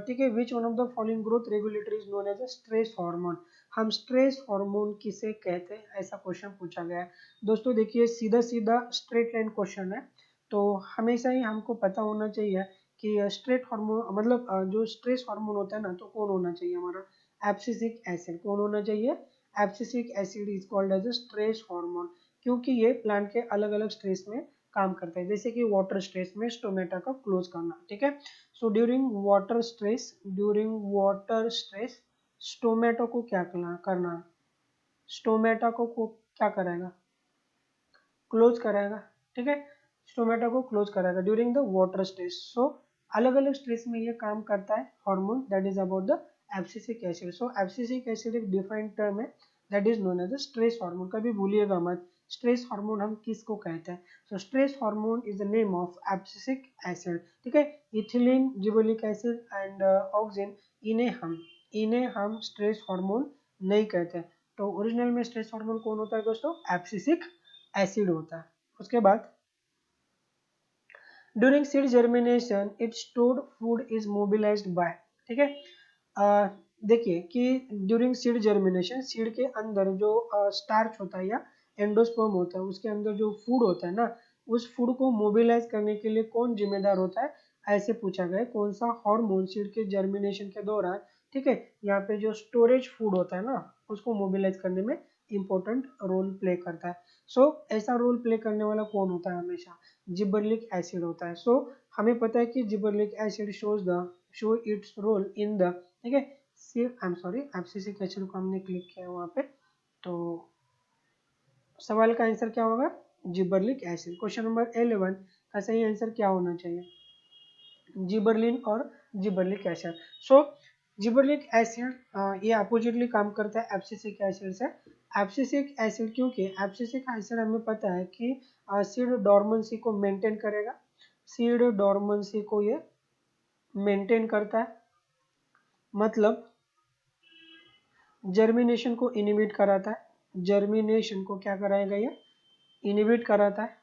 ठीक है, which one of the following growth regulator is known as a stress hormone? हम स्ट्रेस हार्मोन किसे कहते हैं, ऐसा क्वेश्चन पूछा गया है दोस्तों। देखिए सीधा सीधा स्ट्रेट लाइन क्वेश्चन है, तो हमेशा ही हमको पता होना चाहिए कि स्ट्रेट हार्मोन मतलब जो स्ट्रेस हार्मोन होता है ना, तो कौन होना चाहिए हमारा? Abscisic acid. कौन होना चाहिए? Abscisic acid is called as a stress hormone, क्योंकि ये प्लांट के अलग अलग स्ट्रेस में काम करता है। जैसे कि वाटर स्ट्रेस में स्टोमेटा का क्लोज करना। ठीक है, सो ड्यूरिंग वाटर स्ट्रेस स्टोमेटो को क्या करना? स्टोमेटा को क्या करेगा? क्लोज कराएगा। ठीक है, स्टोमेटा को क्लोज कराएगा during the water stress. So अलग अलग स्ट्रेस में ये काम करता है hormone, that is about the abscisic acid. So abscisic acid एक डिफाइंड टर्म है, that is known as the stress hormone. कभी भूलिएगा मत, स्ट्रेस हार्मोन हम किसको कहते हैं? So stress hormone is the name of abscisic acid. ठीक है, ethylene, gibberellic acid and auxin, इन्हें हम स्ट्रेस हार्मोन नहीं कहते। तो ओरिजिनल में स्ट्रेस हार्मोन कौन होता है दोस्तों? एब्सिसिक एसिड होता है। उसके बाद during seed germination its stored food is mobilized by. ठीक है, देखिए कि ड्यूरिंग सीड जर्मिनेशन सीड के अंदर जो स्टार्च होता है या एंडोस्पर्म होता है, उसके अंदर जो फूड होता है ना, उस फूड को मोबिलाइज करने के लिए कौन जिम्मेदार होता है? ऐसे पूछा गया है। कौन सा हार्मोन सीड के जर्मिनेशन के दौरान, ठीक है, यहाँ पे जो स्टोरेज फूड होता है ना, उसको मोबिलाइज करने में इंपॉर्टेंट रोल प्ले करता है। सो ऐसा रोल प्ले करने वाला कौन होता है? हमेशा जिबरलिक एसिड होता है। सो हमें पता है कि gibberellic acid show its role in the, ठीक है, सिर्फ I am sorry abscisic acid को हमने क्लिक किया वहाँ पे, तो सवाल का आंसर क्या होगा? जिबरलिक एसिड। क्वेश्चन नंबर 11 का सही आंसर क्या होना चाहिए? जिबरलिन और जिबरलिक एसिड। सो जिबरलिक एसिड ये अपोजिटली काम करता है एब्सिसिक एसिड से। एब्सिसिक एसिड, क्योंकि एब्सिसिक एसिड हमें पता है कि सीड डॉर्मेंसी को मेंटेन करेगा, सीड डॉर्मेंसी को ये मेंटेन करता है, मतलब जर्मिनेशन को इनिबिट कराता है। जर्मिनेशन को क्या कराएगा? ये इनिबिट कराता है।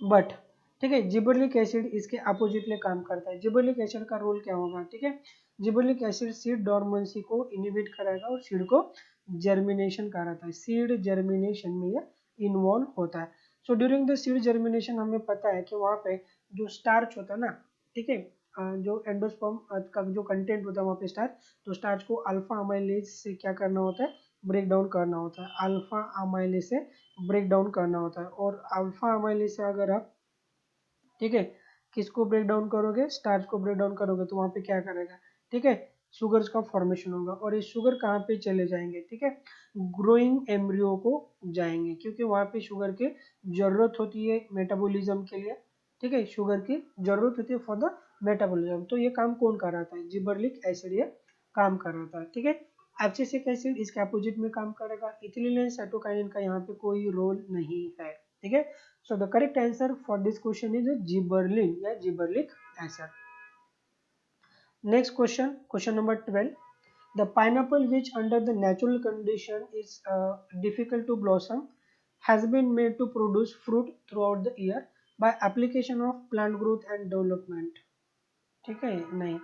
बट ठीक है। जिबरलिक एसिड इसके अपोजिटली काम करता है। जिबरलिक एसिड का रोल क्या होगा, ठीक है। जिबरलिक एसिड सीड डॉर्मेंसी को इनहिबिट कराएगा और सीड को जर्मिनेशन कराता है। सीड जर्मिनेशन में ये इन्वॉल्व होता है। So during the seed germination हमें पता है कि वहाँ पे जो स्टार्च होता है ना, ठीक है, जो एंडोस्पर्म का जो कंटेंट होता है वहाँ पे स्टार्च, तो स्टार्च को अल्फा अमाइलेज से क्या करना होता है, ब्रेक डाउन करना होता है। अल्फा अमाइलेज से ब्रेक डाउन करना होता है। और अल्फा अमाइलेज से अगर आप, ठीक है, किसको ब्रेक डाउन करोगे, स्टार्च को ब्रेक डाउन करोगे, तो वहाँ पे क्या करेगा, ठीक है, शुगर्स का फॉर्मेशन होगा। और ये शुगर कहाँ पे चले जाएंगे, ठीक है, ग्रोइंग एम्ब्रियो को जाएंगे, क्योंकि वहाँ पे शुगर की जरूरत होती है मेटाबॉलिज्म के लिए, ठीक है, शुगर की जरूरत होती है फॉर द मेटाबॉलिज्म। तो ये काम कौन कर रहा था, जिबरलिक एसिड ये काम कर रहा था, ठीक है। एब्सिसिक एसिड इसके अपोजिट में काम करेगा। इथिलीन एंड साइटोकाइनिन का यहाँ पे कोई रोल नहीं है, ठीक है। So the correct answer for this question is gibberellin या gibberellic acid. Next question, question number 12. The pineapple which under the natural condition is difficult to blossom has been made to produce fruit throughout the year by application of plant growth and development. ठीक है, नहीं,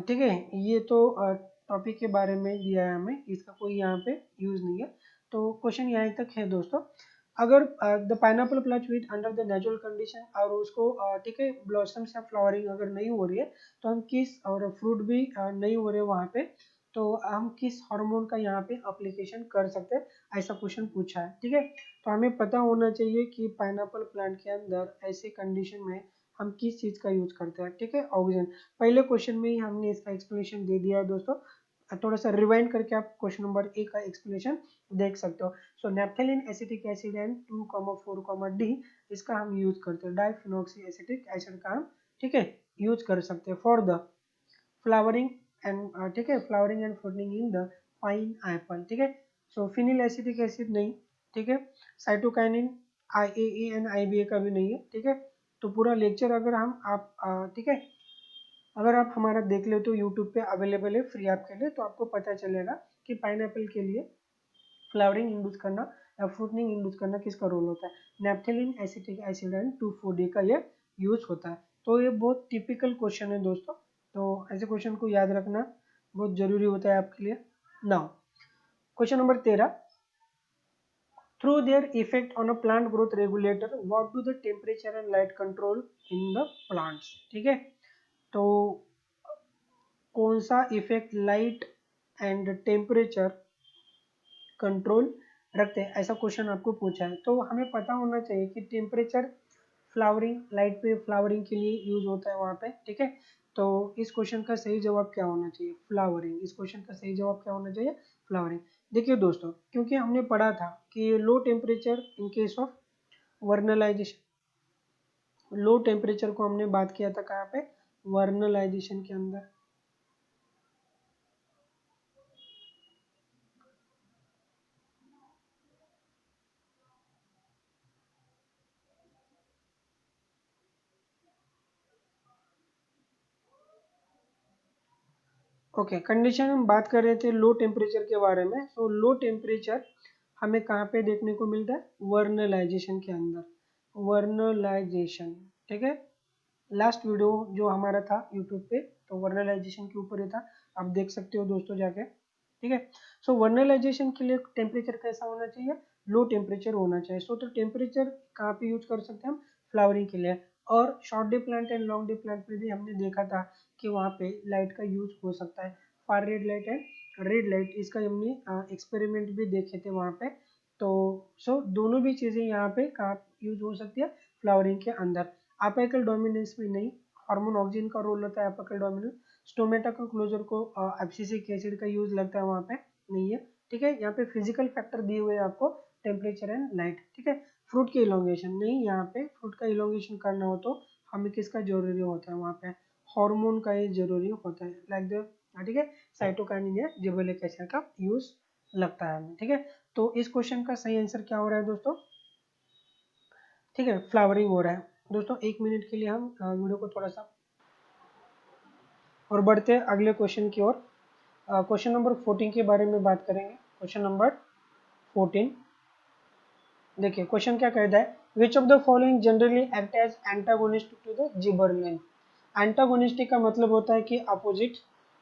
ठीक है, ये तो topic के बारे में दिया है हमें, इसका कोई यहाँ पे यूज नहीं है। तो क्वेश्चन यहाँ तक है दोस्तों। अगर the pineapple plant with under the natural condition और उसको ठीक है ब्लॉसम्स या फ्लावरिंग अगर नहीं हो रही है, तो हम किस, और फ्रूट भी नहीं हो रहे वहाँ पे, तो हम किस हार्मोन का यहाँ पे अप्लीकेशन कर सकते हैं, ऐसा क्वेश्चन पूछा है, ठीक है। तो हमें पता होना चाहिए कि पाइनएप्पल प्लांट के अंदर ऐसे कंडीशन में हम किस चीज का यूज करते हैं, ठीक है, ऑक्सीजन। पहले क्वेश्चन में ही हमने इसका एक्सप्लेनेशन दे दिया है दोस्तों, थोड़ा सा रिवाइंड करके आप क्वेश्चन नंबर 1 का एक्सप्लेनेशन देख सकते हो। सो नैप्थेलिन एसिटिक एसिड एंड 2,4,D इसका हम यूज करते हैं। डाइफिनॉक्सी एसिटिक एसिड का हम, ठीक है, यूज कर सकते हैं फॉर द फ्लावरिंग एंड, ठीक है, flowering and fruiting in the pine Apple, ठीक है। सो फिनिल एसिटिक एसिड नहीं, ठीक है। साइटोकाइनिन IAA एंड IBA का भी नहीं है, ठीक है। तो पूरा लेक्चर अगर हम आप ठीक है, अगर आप हमारा देख ले तो यूट्यूब पे अवेलेबल है फ्री आपके लिए, तो आपको पता चलेगा कि पाइनएप्पल के लिए फ्लावरिंग इंड्यूस करना या फ्रूटनिंग इंड्यूस करना किसका रोल होता है। Naphthalene acetic acid and 2,4-D का ये यूज होता है। तो ये बहुत टिपिकल क्वेश्चन है दोस्तों, तो ऐसे क्वेश्चन को याद रखना बहुत जरूरी होता है आपके लिए। Now question number 13, through their effect on a plant growth regulator, what do the temperature and light control in the plants, ठीक है। तो कौन सा effect light and temperature control रखते हैं, ऐसा क्वेश्चन आपको पूछा है। तो हमें पता होना चाहिए कि टेम्परेचर फ्लावरिंग, लाइट पे फ्लावरिंग के लिए यूज होता है वहाँ पे, ठीक है। तो इस क्वेश्चन का सही जवाब क्या होना चाहिए, फ्लावरिंग। इस क्वेश्चन का सही जवाब क्या होना चाहिए, फ्लावरिंग। देखिए दोस्तों, क्योंकि हमने पढ़ा था कि low temperature in case of vernalization, low temperature को हमने बात किया था कहाँ पे, वर्नलाइजेशन के अंदर। ओके, कंडीशन हम बात कर रहे थे लो टेम्परेचर के बारे में। तो लो टेम्परेचर हमें कहाँ पे देखने को मिलता है, वर्नलाइजेशन के अंदर, वर्नलाइजेशन, ठीक है। लास्ट वीडियो जो हमारा था यूट्यूब पे, तो वर्नलाइजेशन के ऊपर ही था, आप देख सकते हो दोस्तों जाके, ठीक है। सो वर्नलाइजेशन के लिए टेम्परेचर कैसा होना चाहिए, लो टेम्परेचर होना चाहिए। सो तो टेम्परेचर कहाँ पे यूज कर सकते हैं हम, फ्लावरिंग के लिए। और short day plant and long day plant में भी हमने देखा था कि वहाँ पे लाइट का यूज हो सकता है, far red light and red light, इसका हमने एक्सपेरिमेंट भी देखे थे वहाँ पे। तो सो दोनों भी चीज़ें यहाँ पे कहाँ यूज हो सकती है, फ्लावरिंग के अंदर। अपेकल डोमिनेंस में नहीं, हार्मोन ऑक्सीजन का रोल होता है अपेकल डोमिनेंस। स्टोमेटा का क्लोजर को एब्सिसिक एसिड का यूज लगता है वहाँ पे, नहीं है, ठीक है। यहाँ पे फिजिकल फैक्टर दिए हुए हैं आपको, टेम्परेचर एंड लाइट, ठीक है। फ्रूट की इलोंगेशन नहीं, यहाँ पे फ्रूट का इलोंगेशन करना हो तो हमें किसका जरूरी होता है, वहाँ पे हार्मोन का ही जरूरी होता है, लाइक द, ठीक है, साइटोकाइनिन या जिबरेलिक एसिड का यूज लगता है हमें, ठीक है। तो इस क्वेश्चन का सही आंसर क्या हो रहा है दोस्तों, ठीक है, फ्लावरिंग हो रहा है दोस्तों। 1 मिनट के लिए हम वीडियो को थोड़ा सा और बढ़ते हैं अगले क्वेश्चन की ओर। क्वेश्चन नंबर 14 के बारे में बात करेंगे। क्वेश्चन नंबर 14, देखिए क्वेश्चन क्या कहता है, which of the following generally act as antagonist to the gibberellin. Antagonistic का मतलब होता है कि opposite,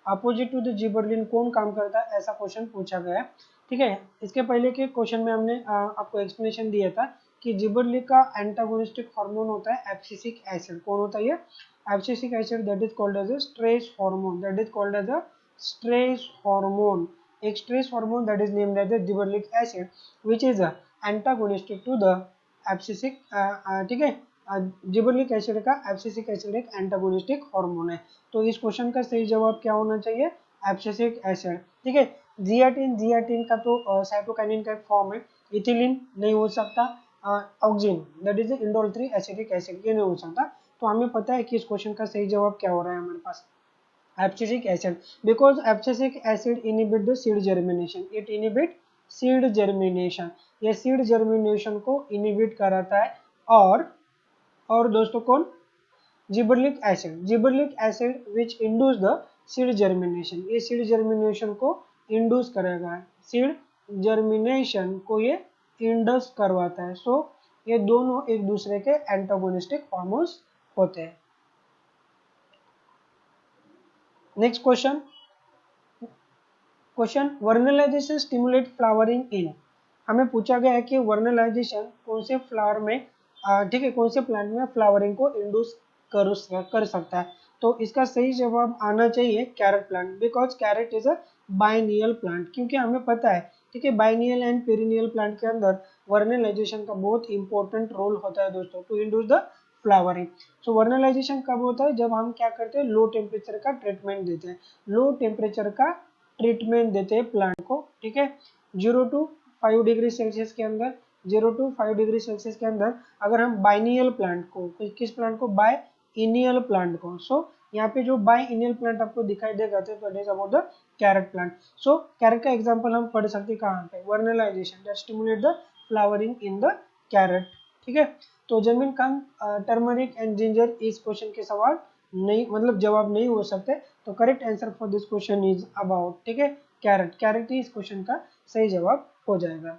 opposite to the gibberellin कौन काम करता है, ऐसा क्वेश्चन पूछा गया है। ठीक है, इसके पहले के क्वेश्चन में हमने आपको एक्सप्लेनेशन दिया था कि जिबरलिन का एंटागोनिस्टिक हार्मोन होता है एब्सिसिक एसिड। कौन होता है ये? Abscisic acid, that is called as a stress hormone, that is called as a stress hormone. एक stress hormone that is named as the gibberellic acid which is antagonistic to the abscisic, ठीक है, gibberellic acid का abscisic acid एक antagonistic hormone है। तो इस question का सही जवाब क्या होना चाहिए? Abscisic acid. ठीक है, जियाटिन, जियाटिन का तो साइटोकाइनिन का एक फॉर्म है। इथिलीन नहीं हो सकता, auxin that is indole 3 acetic acid, ये नहीं हो सकता। तो हमें पता है कि इस क्वेश्चन का सही जवाब क्या हो रहा है हमारे पास, abscisic acid, because abscisic acid inhibit the seed germination, it inhibit seed germination, ये seed germination को inhibit कराता है। और दोस्तों कौन? Gibberellic acid, gibberellic acid which induce the seed germination, ये सीड जर्मिनेशन को इंड्यूस करेगा, सीड जर्मिनेशन को ये इंड्यूस करवाता है। सो ये दोनों एक दूसरे के एंटागोनिस्टिक हार्मोन्स होते हैं। Next question, question vernalization stimulate flowering इन। हमें पूछा गया है कि वर्नलाइजेशन कौन से फ्लावर में, ठीक है, कौन से प्लांट में फ्लावरिंग को इंड्यूस कर सकता है। तो इसका सही जवाब आना चाहिए carrot plant, because carrot is a biennial plant, क्योंकि हमें पता है, ठीक है, बाइनियल एंड पेरिनियल प्लांट के अंदर वर्नलाइजेशन का बहुत इंपॉर्टेंट रोल होता है दोस्तों, to induce the flowering. So vernalization कब होता है? जब हम क्या करते हैं, लो टेम्परेचर का ट्रीटमेंट देते हैं, लो टेम्परेचर का ट्रीटमेंट देते हैं प्लांट को। ठीक है, 0 to 5 डिग्री सेल्सियस के अंदर, 0 to 5 डिग्री सेल्सियस के अंदर अगर हम बाइनियल प्लांट को, किस प्लांट को? बाय इनियल प्लांट को। सो यहाँ पे जो बाय इनियल प्लांट आपको दिखाई देगा तो it is about the carrot plant. So carrot का एग्जांपल हम पढ़ सकते हैं कहाँ पे? Vernalization that stimulate the flowering in the carrot. ठीक है, तो जमीन खान, टर्मरिक एंड जिंजर इस क्वेश्चन के सवाल नहीं, मतलब जवाब नहीं हो सकते। तो correct answer for this question is about, ठीक है, कैरेट, कैरेट ही इस क्वेश्चन का सही जवाब हो जाएगा।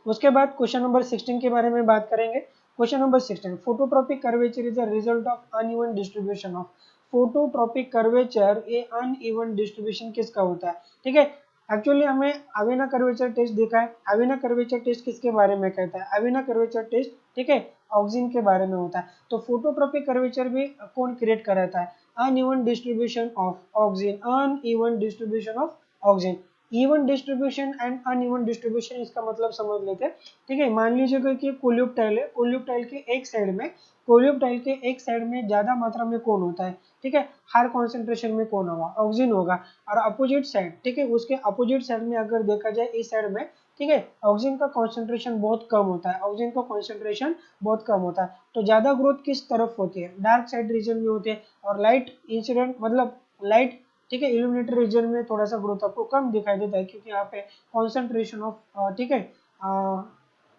उसके बाद क्वेश्चन नंबर 16 के बारे में बात करेंगे। Question number 16, phototropic curvature is a result of uneven distribution of. Phototropic curvature, ये अनइवन डिस्ट्रीब्यूशन किसका होता है? ठीक है, एक्चुअली हमें अविना कर्वेचर टेस्ट देखा है। अविना कर्वेचर टेस्ट किसके बारे में कहता है? अविना कर्वेचर टेस्ट, ठीक है, ऑक्सिन के बारे में होता है। तो फोटोट्रॉपिक कर्वेचर भी कौन क्रिएट कराता है? Uneven distribution of auxin, uneven distribution of auxin. Even distribution and uneven distribution, इसका मतलब समझ लेते हैं। ठीक है, मान लीजिएगा कि कोल्यूप्टाइल है, कोल्यूप्टाइल के एक साइड में, कोल्यूप्टाइल के एक साइड में ज्यादा मात्रा में कौन होता है? ठीक है, हायर कॉन्सेंट्रेशन में कौन होगा? ऑक्सीजन होगा। और अपोजिट साइड, ठीक है, उसके अपोजिट साइड में अगर देखा जाए इस साइड में, ठीक है, ऑक्सीजन का कॉन्सेंट्रेशन बहुत कम होता है, ऑक्सीजन का कॉन्सेंट्रेशन बहुत कम होता है। तो ज्यादा ग्रोथ किस तरफ होती है? डार्क साइड रीजन में होती है। और लाइट इंसिडेंट, मतलब लाइट, ठीक है, इल्यूमिनेटेड रीजन में थोड़ा सा ग्रोथ आपको कम दिखाई देता है, क्योंकि यहाँ पे कॉन्सेंट्रेशन ऑफ, ठीक है,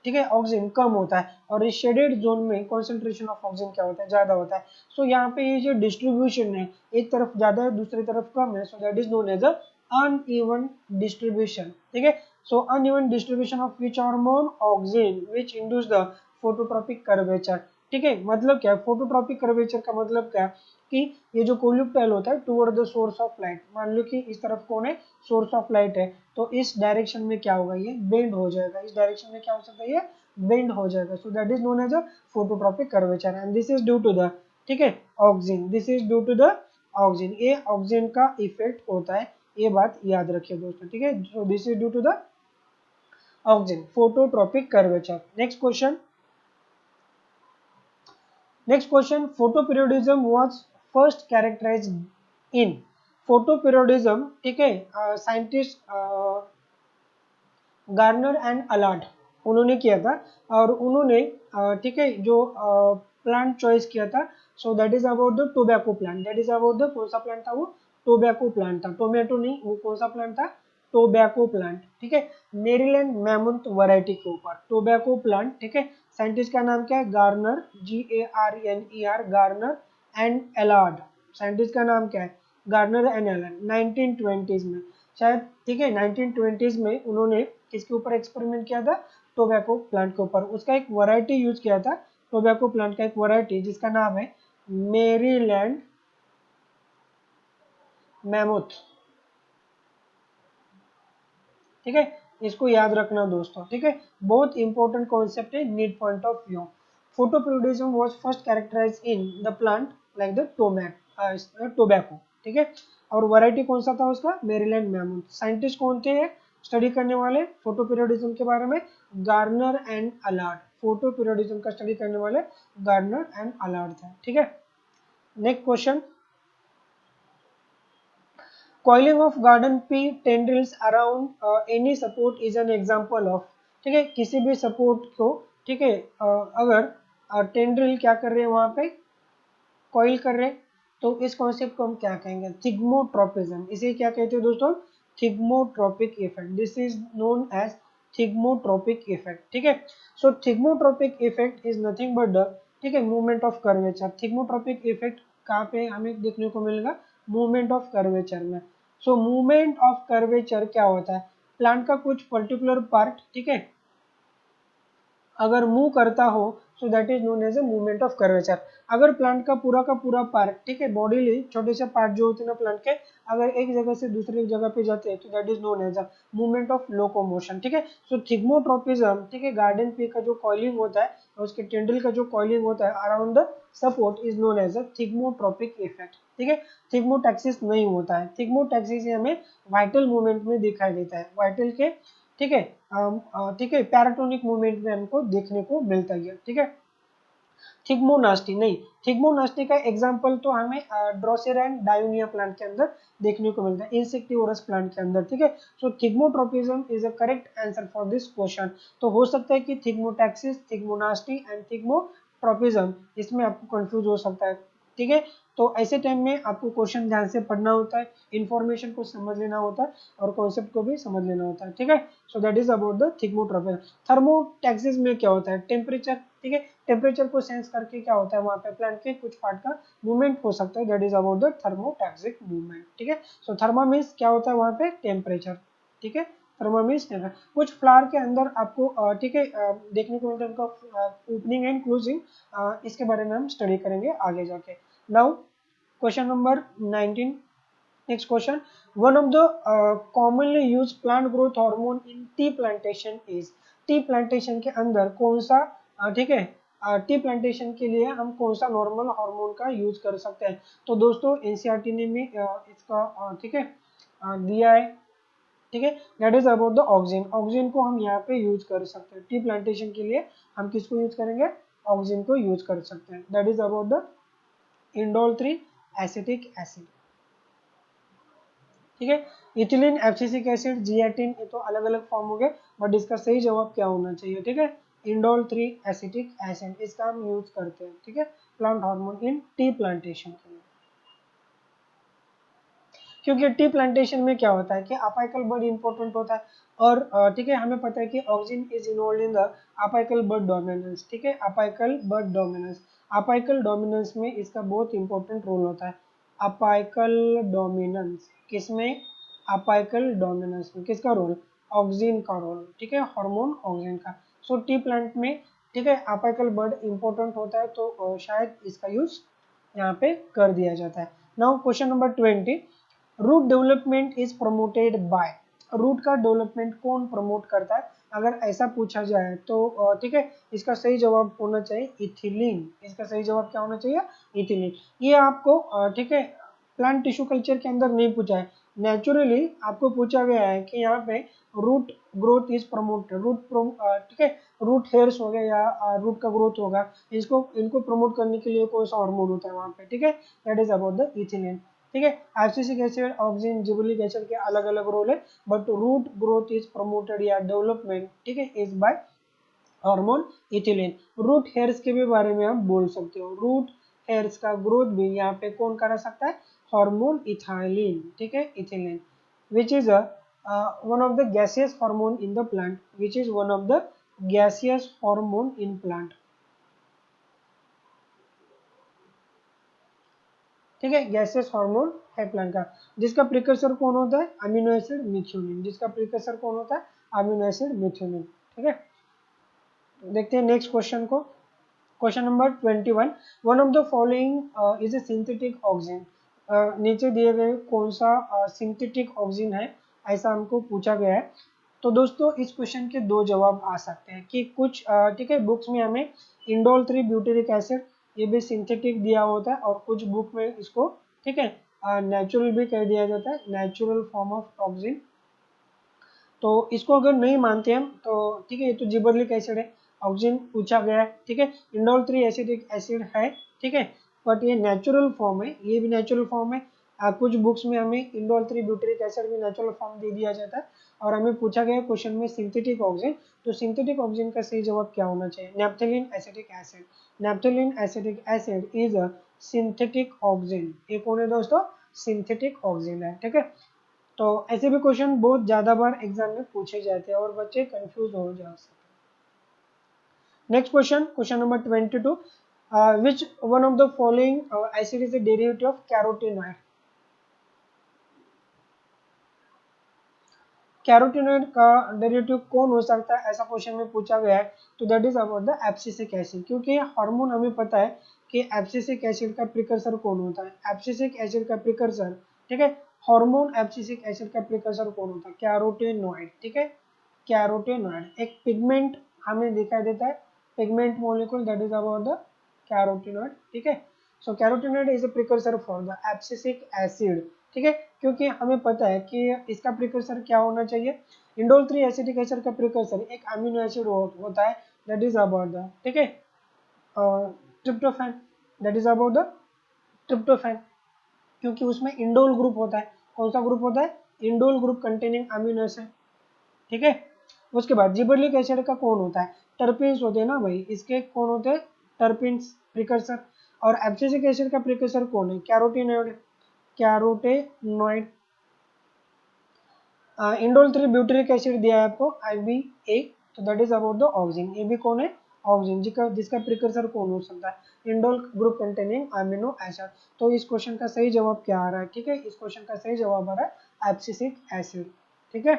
ठीक है, ऑक्सीजन कम होता है। और इस शेडेड जोन में कॉन्सेंट्रेशन ऑफ ऑक्सीजन क्या होता है? ज्यादा होता है। सो यहाँ पे ये जो डिस्ट्रीब्यूशन है, एक तरफ ज्यादा है, दूसरी तरफ कम है, so that is known as a uneven distribution. ठीक है, so uneven distribution of which hormone? Oxygen, which induce the phototropic curvature. ठीक है, मतलब क्या है फोटोट्रॉपिक कर्वेचर का? मतलब क्या कि ये जो कोल्यूप्टाइल होता है toward the source of light, मान लो कि इस तरफ कौन है? सोर्स ऑफ लाइट है, तो इस डायरेक्शन में क्या होगा? ये बेंड हो जाएगा। इस डायरेक्शन में क्या हो सकता है? ये बेंड हो जाएगा। So that is known as a phototropic curvature and this is due to the, ठीक है, oxygen, this is due to the oxygen, ये ऑक्सीजन का इफेक्ट होता है, ये बात याद रखिए दोस्तों। ठीक है, so this is due to the oxygen, phototropic curvature. Next question, next question, photoperiodism was first characterized in. Photoperiodism, ठीक है, साइंटिस्ट गार्नर एंड अलार्ड उन्होंने किया था। और उन्होंने, ठीक है, जो प्लांट चॉइस किया था, सो that is about the tobacco plant, that is about the, कौन सा प्लांट था वो? टोबैको प्लांट था, टोमेटो नहीं, वो कौन सा प्लांट था? Tobacco plant. ठीक है, मेरीलैंड मैमंथ वैरायटी के ऊपर टोबैको प्लांट। ठीक है, साइंटिस्ट का नाम क्या है? Garner, GARNER, Garner and Allard. Scientist का नाम क्या है? गार्नर एंड एलार्ड, 1920s में शायद। ठीक है, 1920s में उन्होंने किसके ऊपर एक्सपेरिमेंट किया था? टोबैको प्लांट के ऊपर। उसका एक वैरायटी यूज किया था, टोबैको प्लांट का एक वैरायटी जिसका नाम है मेरीलैंड मैमोथ। ठीक है, इसको याद रखना दोस्तों। ठीक है, बहुत इंपॉर्टेंट कॉन्सेप्ट है need point of view. Photoperiodism was first characterized in the plant like the tobacco. ठीक है, और वैरायटी कौन सा था उसका, मेरीलैंड मैमोथ। साइंटिस्ट कौन थे स्टडी करने वाले फोटोपीरियोडिज्म के बारे में, गार्नर एंड अलार्ड। फोटोपीरियोडिज्म का स्टडी करने वाले गार्नर एंड अलार्ड थे। ठीक है, next question, coiling of garden pea tendrils around any support is an example of। ठीक है, किसी भी सपोर्ट को, ठीक है, अगर टेंड्रिल क्या कर रहे हैं वहां पे, कॉइल कर रहे हैं, तो इस कॉन्सेप्ट को हम क्या कहेंगे, थिग्मोट्रोपिज्म। इसे क्या कहते हैं दोस्तों, thigmotropic effect. This is known as thigmotropic effect. ठीक है, so thigmotropic effect is nothing but the, ठीक है, movement of curvature. Thigmotropic effect कहाँ पे हमें देखने को मिलेगा, मूवमेंट ऑफ कर्वेचर में। सो मूवमेंट ऑफ कर्वेचर क्या होता है, प्लांट का कुछ पर्टिकुलर पार्ट, ठीक है, अगर मूव करता हो, so that is known as a movement of curvature. अगर प्लांट का पूरा पार्ट, ठीक है, बॉडी छोटे से पार्ट जो होते हैं ना प्लांट के, अगर एक जगह से दूसरी जगह पे जाते हैं तो that is known as a movement of locomotion. ठीक है, सो थिग्मोट्रोपिज्म, ठीक है, गार्डन पे का जो कॉइलिंग होता है, उसके टेंडल का जो कॉइलिंग होता है around the support is known as a thigmotropic effect. ठीक है, थिग्मोटैक्सिस नहीं होता है। थिग्मोटैक्सिस हमें वाइटल मूवमेंट में दिखाई देता है, वाइटल के, ठीक है, ठीक है, पैराटोनिक मूवमेंट में हमको देखने को मिलता है। ठीक है, थिग्मोनास्टी नहीं, थिग्मोनास्टी का एग्जांपल तो हमें ड्रोसेरा एंड डायोनिया प्लांट के अंदर देखने को मिलता है, इंसेक्टिवोरस प्लांट के अंदर। ठीक है, so thigmotropism is a correct answer for this question. तो हो सकता है कि थिग्मोटैक्सिस, थिग्मोनास्टी एंड थिग्मोट्रोपिज्म, इसमें आपको कंफ्यूज हो सकता है। ठीक है, तो ऐसे टाइम में आपको क्वेश्चन ध्यान से पढ़ना होता है, इन्फॉर्मेशन को समझ लेना होता है और कॉन्सेप्ट को भी समझ लेना होता है। ठीक है, so that is about the thigmotropism. Thermotaxis में क्या होता है, टेम्परेचर, ठीक है, टेम्परेचर को सेंस करके क्या होता है वहां पे प्लांट के कुछ पार्ट का मूवमेंट हो सकता है, that is about the thermotactic movement. ठीक है, सो थर्मा मींस क्या होता है वहां पे, टेम्परेचर। ठीक है, थर्मा मींस टेम्परेचर। कुछ फ्लावर के अंदर आपको ठीक है देखने को मिलता है उनका ओपनिंग एंड क्लोजिंग, इसके बारे में हम स्टडी करेंगे आगे जाके। Now question number 19, next question, one of the commonly used plant growth hormone in tea plantation is। Tea plantation के अंदर कौन सा, ठीक है, टी प्लांटेशन के लिए हम कौन सा नॉर्मल हार्मोन का यूज कर सकते हैं। तो दोस्तों एनसीईआरटी ने भी इसका ठीक है दिया है। ठीक है, that is about the auxin. Auxin को हम यहाँ पे यूज कर सकते हैं टी प्लांटेशन के लिए, हम किसको यूज करेंगे, ऑक्सिन को यूज कर सकते हैं। That is about the indole 3 acetic acid. ठीक है, इथिलीन, एब्सिसिक एसिड, जियाटिन, ये तो अलग अलग फॉर्म हो गए, बट इसका सही जवाब क्या होना चाहिए, ठीक है, इंडोल 3 एसिटिक एसिड, इसका हम यूज करते हैं। ठीक है, प्लांट हार्मोन इन टी प्लांटेशन के लिए। क्योंकि टी प्लांटेशन में क्या होता है कि अपाइकल बड इंपॉर्टेंट होता है, और ठीक है हमें पता है कि auxin is involve in the apical bud dominance. ठीक है, apical bud dominance, apical dominance में इसका बहुत इंपॉर्टेंट रोल होता है। अपाइकल डोमिनेंस किसमें, अपाइकल डोमिनेंस में किसका रोल, ऑक्सिन का रोल। ठीक है, हार्मोन ऑक्सिन का। सो टी प्लांट में, ठीक है, अपाइकल बड इंपॉर्टेंट होता है, तो शायद इसका यूज यहाँ पे कर दिया जाता है। Now question number 20, root development is promoted by. Root का डेवलपमेंट कौन प्रमोट करता है, अगर ऐसा पूछा जाए तो ठीक है इसका सही जवाब होना चाहिए इथिलीन। इसका सही जवाब क्या होना चाहिए, इथिलीन। ये आपको ठीक है प्लांट टिश्यू कल्चर के अंदर नहीं पूछा है, नेचुरली आपको पूछा गया है कि यहाँ पे रूट ग्रोथ इज प्रमोटेड, ठीक है, रूट हेयर्स हो गए या रूट का ग्रोथ होगा, इसको इनको प्रमोट करने के लिए कौन सा हार्मोन होता है वहाँ पे। ठीक है, that is about the ethylene. ठीक है, abscisic acid, auxin, gibberellic acid के अलग अलग रोल है, but root growth is promoted या डेवलपमेंट, ठीक है, is by hormone ethylene. Root hairs के भी बारे में आप बोल सकते हो, रूट हेयर्स का ग्रोथ भी यहाँ पे कौन करा सकता है, हार्मोन इथाइलिन। ठीक है, ethylene, which is a one of the gaseous hormone in the plant, which is one of the gaseous hormone in plant। ठीक है, गैसियस हार्मोन है प्लांट का, जिसका प्रिकर्सर कौन होता है, अमीनो एसिड मिथ्योनिन। जिसका प्रिकर्सर कौन होता है, अमीनो एसिड मिथ्योनिन। ठीक है, देखते हैं नेक्स्ट क्वेश्चन को। Question number 21, one of the following is a synthetic oxygen. नीचे दिए गए कौन सा सिंथेटिक ऑक्सीजन है, ऐसा हमको पूछा गया है। तो दोस्तों इस क्वेश्चन के दो जवाब आ सकते हैं कि कुछ ठीक है बुक्स में हमें इंडोल 3 ब्यूटेरिक एसिड ये भी सिंथेटिक दिया होता है, और कुछ बुक में इसको ठीक है नेचुरल भी कह दिया जाता है, नेचुरल फॉर्म ऑफ ऑक्सीजन। तो इसको अगर नहीं मानते हम तो ठीक है, ये तो जिबरलिक एसिड है, ऑक्सीजन पूछा गया है, ठीक है इंडोल 3 एसिडिक एसिड है, ठीक है बट ये नेचुरल फॉर्म है, ये भी नेचुरल फॉर्म है। कुछ बुक्स में हमें इंडोल 3 ब्यूटेरिक एसिड भी नेचुरल फॉर्म दे दिया जाता है, और हमें पूछा गया क्वेश्चन में सिंथेटिक ऑक्सीजन। तो सिंथेटिक ऑक्सीजन का सही जवाब क्या होना चाहिए, naphthalene acetic acid. Naphthalene acetic acid is a synthetic oxygen. ये कौन है दोस्तों, सिंथेटिक ऑक्सीजन है, ठीक है। तो ऐसे भी क्वेश्चन बहुत ज्यादा बार एग्जाम में पूछे जाते हैं और बच्चे कंफ्यूज हो जा सकते हैं। Next question, question number 22, which one of the following acid is a derivative of carotenoid. Carotenoid का डेरिवेटिव कौन हो सकता है, ऐसा क्वेश्चन में पूछा गया है। तो that is about the abscisic acid, क्योंकि हार्मोन हमें पता है कि एब्सिसिक एसिड का प्रिकर्सर कौन होता है, एब्सिसिक एसिड का प्रिकर्सर, ठीक है हार्मोन एब्सिसिक एसिड का प्रिकर्सर कौन होता है, कैरोटीनॉइड, ठीक है कैरोटीनॉइड एक पिगमेंट हमें दिखाई देता है, pigment molecule, that is about the carotenoid, ठीक है। सो carotenoid is a precursor for the abscisic acid, ठीक है क्योंकि हमें पता है कि इसका प्रिकर्सर क्या होना चाहिए, इंडोल 3 एसिटिक एसिड का प्रिकर्सर एक अमीनो एसिड होता है, दैट इज अबाउट द ठीक है tryptophan, that is about the tryptophan, क्योंकि उसमें इंडोल ग्रुप होता है। कौन सा ग्रुप होता है, indole group containing amino acid, ठीक है। उसके बाद जिबरलिक एसिड का कौन होता है, टर्पिन्स होते हैं ना भाई, इसके कौन होते हैं, टर्पिन्स प्रिकर्सर। और एब्सिसिक एसिड का प्रिकर्सर कौन है, carotenoid, carotenoid. Indole 3 butyric acid दिया है आपको IBA, तो that is about the oxygen. ये भी कौन है, ऑक्सीजन, जिसका प्रिकर्सर कौन हो सकता है, indole group containing amino acid. तो इस क्वेश्चन का सही जवाब क्या आ रहा है, ठीक है इस क्वेश्चन का सही जवाब आ रहा है एब्सिसिक एसिड, ठीक है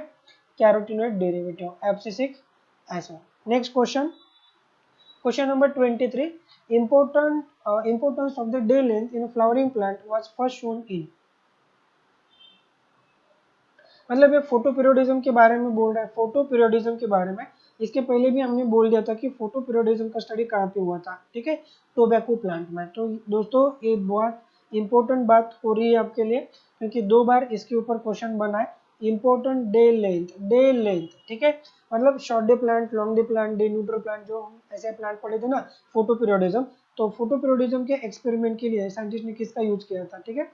carotenoid derivative abscisic acid. Next question, question number 23, importance of the day length in a flowering plant was first shown in। मतलब ये फोटो पीरियोडिज्म के बारे में बोल रहा है, फोटो पीरियोडिज्म के बारे में। इसके पहले भी हमने बोल दिया था कि फोटो पीरियोडिज्म का स्टडी कहाँ पे हुआ था, ठीक है टोबैको प्लांट में। तो दोस्तों ये बहुत इंपॉर्टेंट बात हो रही है आपके लिए, क्योंकि दो बार इसके ऊपर क्वेश्चन बना है। इंपॉर्टेंट डे लेंथ, ठीक है मतलब short day plant, long day plant, day neutral plant, जो हम ऐसे प्लांट पढ़े थे ना फोटो पीरियोडिज्म। तो फोटो पीरियोडिज्म के एक्सपेरिमेंट के लिए साइंटिस्ट ने किसका यूज किया था, ठीक है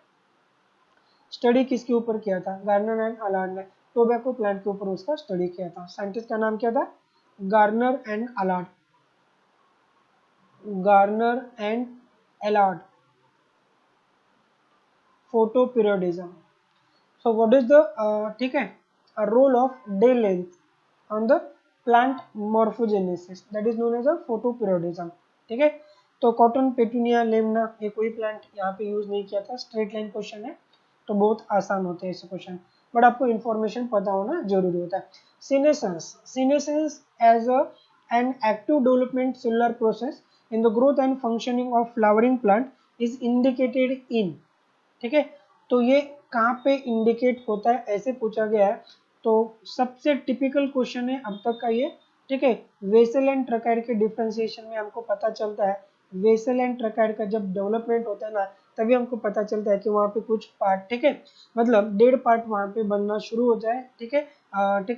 स्टडी किसके ऊपर किया था, गार्नर एंड अलार्ड ने टोबैको प्लांट के ऊपर उसका स्टडी किया था। साइंटिस्ट का नाम क्या था, Garner and Allard, Garner and Allard, photoperiodism. So what is the ठीक है role of day length on the plant morphogenesis, that is known as a photoperiodism, ठीक है। तो कॉटन, पेटूनिया, लेमना, ये कोई प्लांट यहाँ पे use नहीं किया था, स्ट्रेट लाइन क्वेश्चन है तो बहुत आसान होते हैं ऐसे क्वेश्चन, बट आपको इन्फॉर्मेशन पता होना जरूरी होता है। Senescence, senescence as an active development cellular process in the growth and functioning of flowering plant is indicated in, ठीक है तो ये कहाँ पे इंडिकेट होता है ऐसे पूछा गया है। तो सबसे टिपिकल क्वेश्चन है अब तक का ये, ठीक है वेसल एंड ट्रकाइड के डिफरेंशिएशन में हमको पता चलता है, वेसल एंड ट्रकाइड का जब डेवलपमेंट होता है ना तभी हमको पता चलता है कि वहाँ पे कुछ पार्ट, ठीक है मतलब डेड पार्ट वहाँ पे बनना शुरू हो जाए, ठीक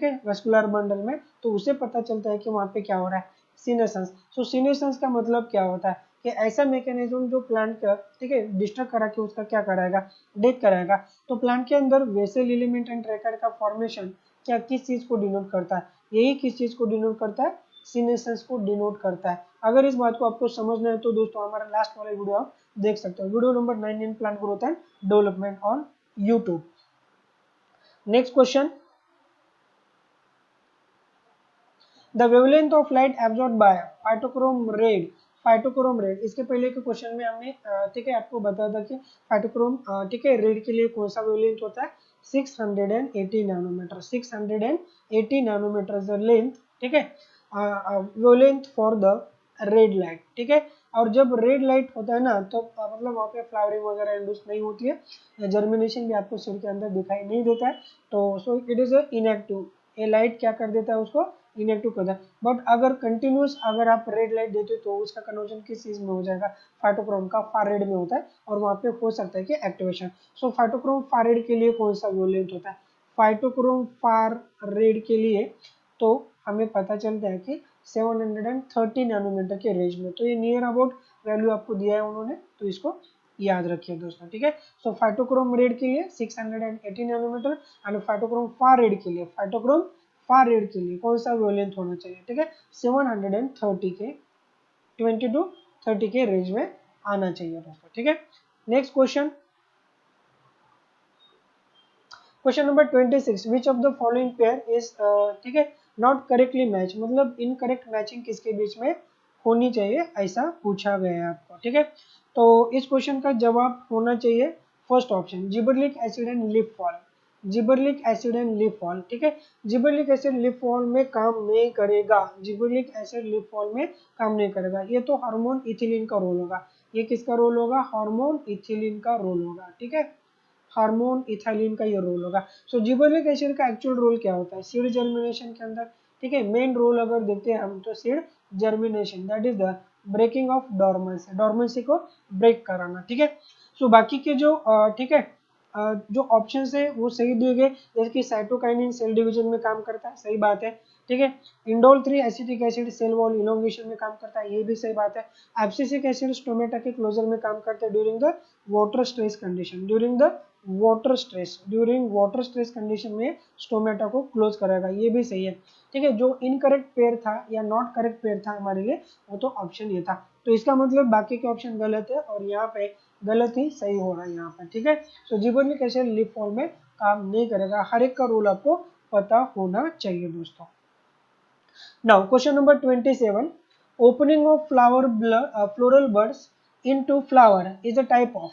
है वेस्कुलर बंडल में, तो उसे पता चलता है कि वहाँ पे क्या हो रहा है, सीनेसेंस। सो सीनेसेंस का मतलब क्या होता है कि ऐसा मैकेनिज्म जो प्लांट का, ठीक है डिस्टर्ब करा के उसका क्या कराएगा, डेथ कराएगा। तो प्लांट के अंदर वेसल एलिमेंट एंड ट्रैकर का फॉर्मेशन क्या किस चीज को डिनोट करता है, यही किस चीज को डिनोट करता है, सीनेसेंस को डिनोट करता है। अगर इस बात को आपको समझना है तो दोस्तों हमारा लास्ट वाला वीडियो आप देख सकते हो, video number 9 in plant growth and development on YouTube. Next question, the wavelength of light absorb by phytochrome red, phytochrome red इसके पहले के क्वेश्चन में हमने ठीक है आपको बताया था कि फाइटोक्रोम ठीक है रेड के लिए कौन सा वेवलेंथ होता है, 680 नैनोमीटर, 680 नैनोमीटर द लेंथ, ठीक है wavelength for the red light, ठीक है। और जब रेड लाइट होता है ना तो मतलब वहाँ पे फ्लावरिंग वगैरह इंड्यूस नहीं होती है, जर्मिनेशन भी आपको सीड के अंदर दिखाई नहीं देता है, तो सो इट इज इनएक्टिव। ये लाइट क्या कर देता है, उसको इनएक्टिव कर देता है। बट अगर कंटिन्यूस अगर आप रेड लाइट देते हो तो उसका कन्वर्जन किस चीज में हो जाएगा, फाइटोक्रोम का फार रेड में होता है, और वहाँ पे हो सकता है कि एक्टिवेशन। सो फाइटोक्रोम फार रेड के लिए कौन सा वेवलेंथ होता है, फाइटोक्रोम फार रेड के लिए तो हमें पता चलता है कि 730 नैनोमीटर के रेंज में, तो ये नियर अबाउट वैल्यू आपको दिया है उन्होंने, तो इसको याद रखिए दोस्तों, ठीक है। सो फाइटोक्रोम रेड के लिए 680 nanometer, and phytochrome far red के लिए, फाइटोक्रोम फार रेड के लिए कौन सा वेवलेंथ होना चाहिए, ठीक है, 730 के 20 टू 30 के रेंज में आना चाहिए दोस्तों, ठीक है। Next question, question number 26, which of the following pair is, ठीक है, नॉट करेक्टली मैच, मतलब इनकरेक्ट मैचिंग किसके बीच में होनी चाहिए, ऐसा पूछा गया है आपको, ठीक है। तो इस क्वेश्चन का जवाब होना चाहिए first option, gibberellic acid and leaf fall, gibberellic acid and leaf fall, ठीक है। जिबरलिक एसिड लीफ फॉल में काम नहीं करेगा, जिबरलिक एसिड लीफ फॉल में काम नहीं करेगा, ये तो हार्मोन इथिलीन का रोल होगा, ये किसका रोल होगा, हार्मोन इथिलीन का रोल होगा, ठीक है, हार्मोन इथाइलिन का ये रोल होगा। सो जिबरेलिक एसिड का एक्चुअल रोल क्या होता है, सीड जर्मिनेशन के अंदर, ठीक है, मेन रोल अगर देखते हैं हम तो seed germination, that is the breaking of dormancy, dormancy को ब्रेक कराना, ठीक है। सो बाकी के जो ठीक है जो ऑप्शन है वो सही दिए गए, जैसे कि साइटोकाइनिन सेल डिवीजन में काम करता है, सही बात है, ठीक है। Indole 3 acetic acid cell wall elongation में काम करता है, ये भी सही बात है। एब्सिसिक एसिड स्टोमेटा के क्लोजर में काम करता है during the water stress condition, during the water stress, during water stress condition में स्टोमेटा को क्लोज करेगा, ये भी सही है, ठीक है। जो इनकरेक्ट पेयर था या नॉट करेक्ट पेयर था हमारे लिए, वो तो ऑप्शन ये था, तो इसका मतलब बाकी के ऑप्शन गलत है, और यहाँ पे गलत ही सही हो रहा है यहाँ पर, ठीक है। सो जिबरेलिक एसिड लीफ फॉल में काम नहीं करेगा, हर एक का रूल आपको पता होना चाहिए दोस्तों। Now question number 27, opening of floral buds into flower is a type of,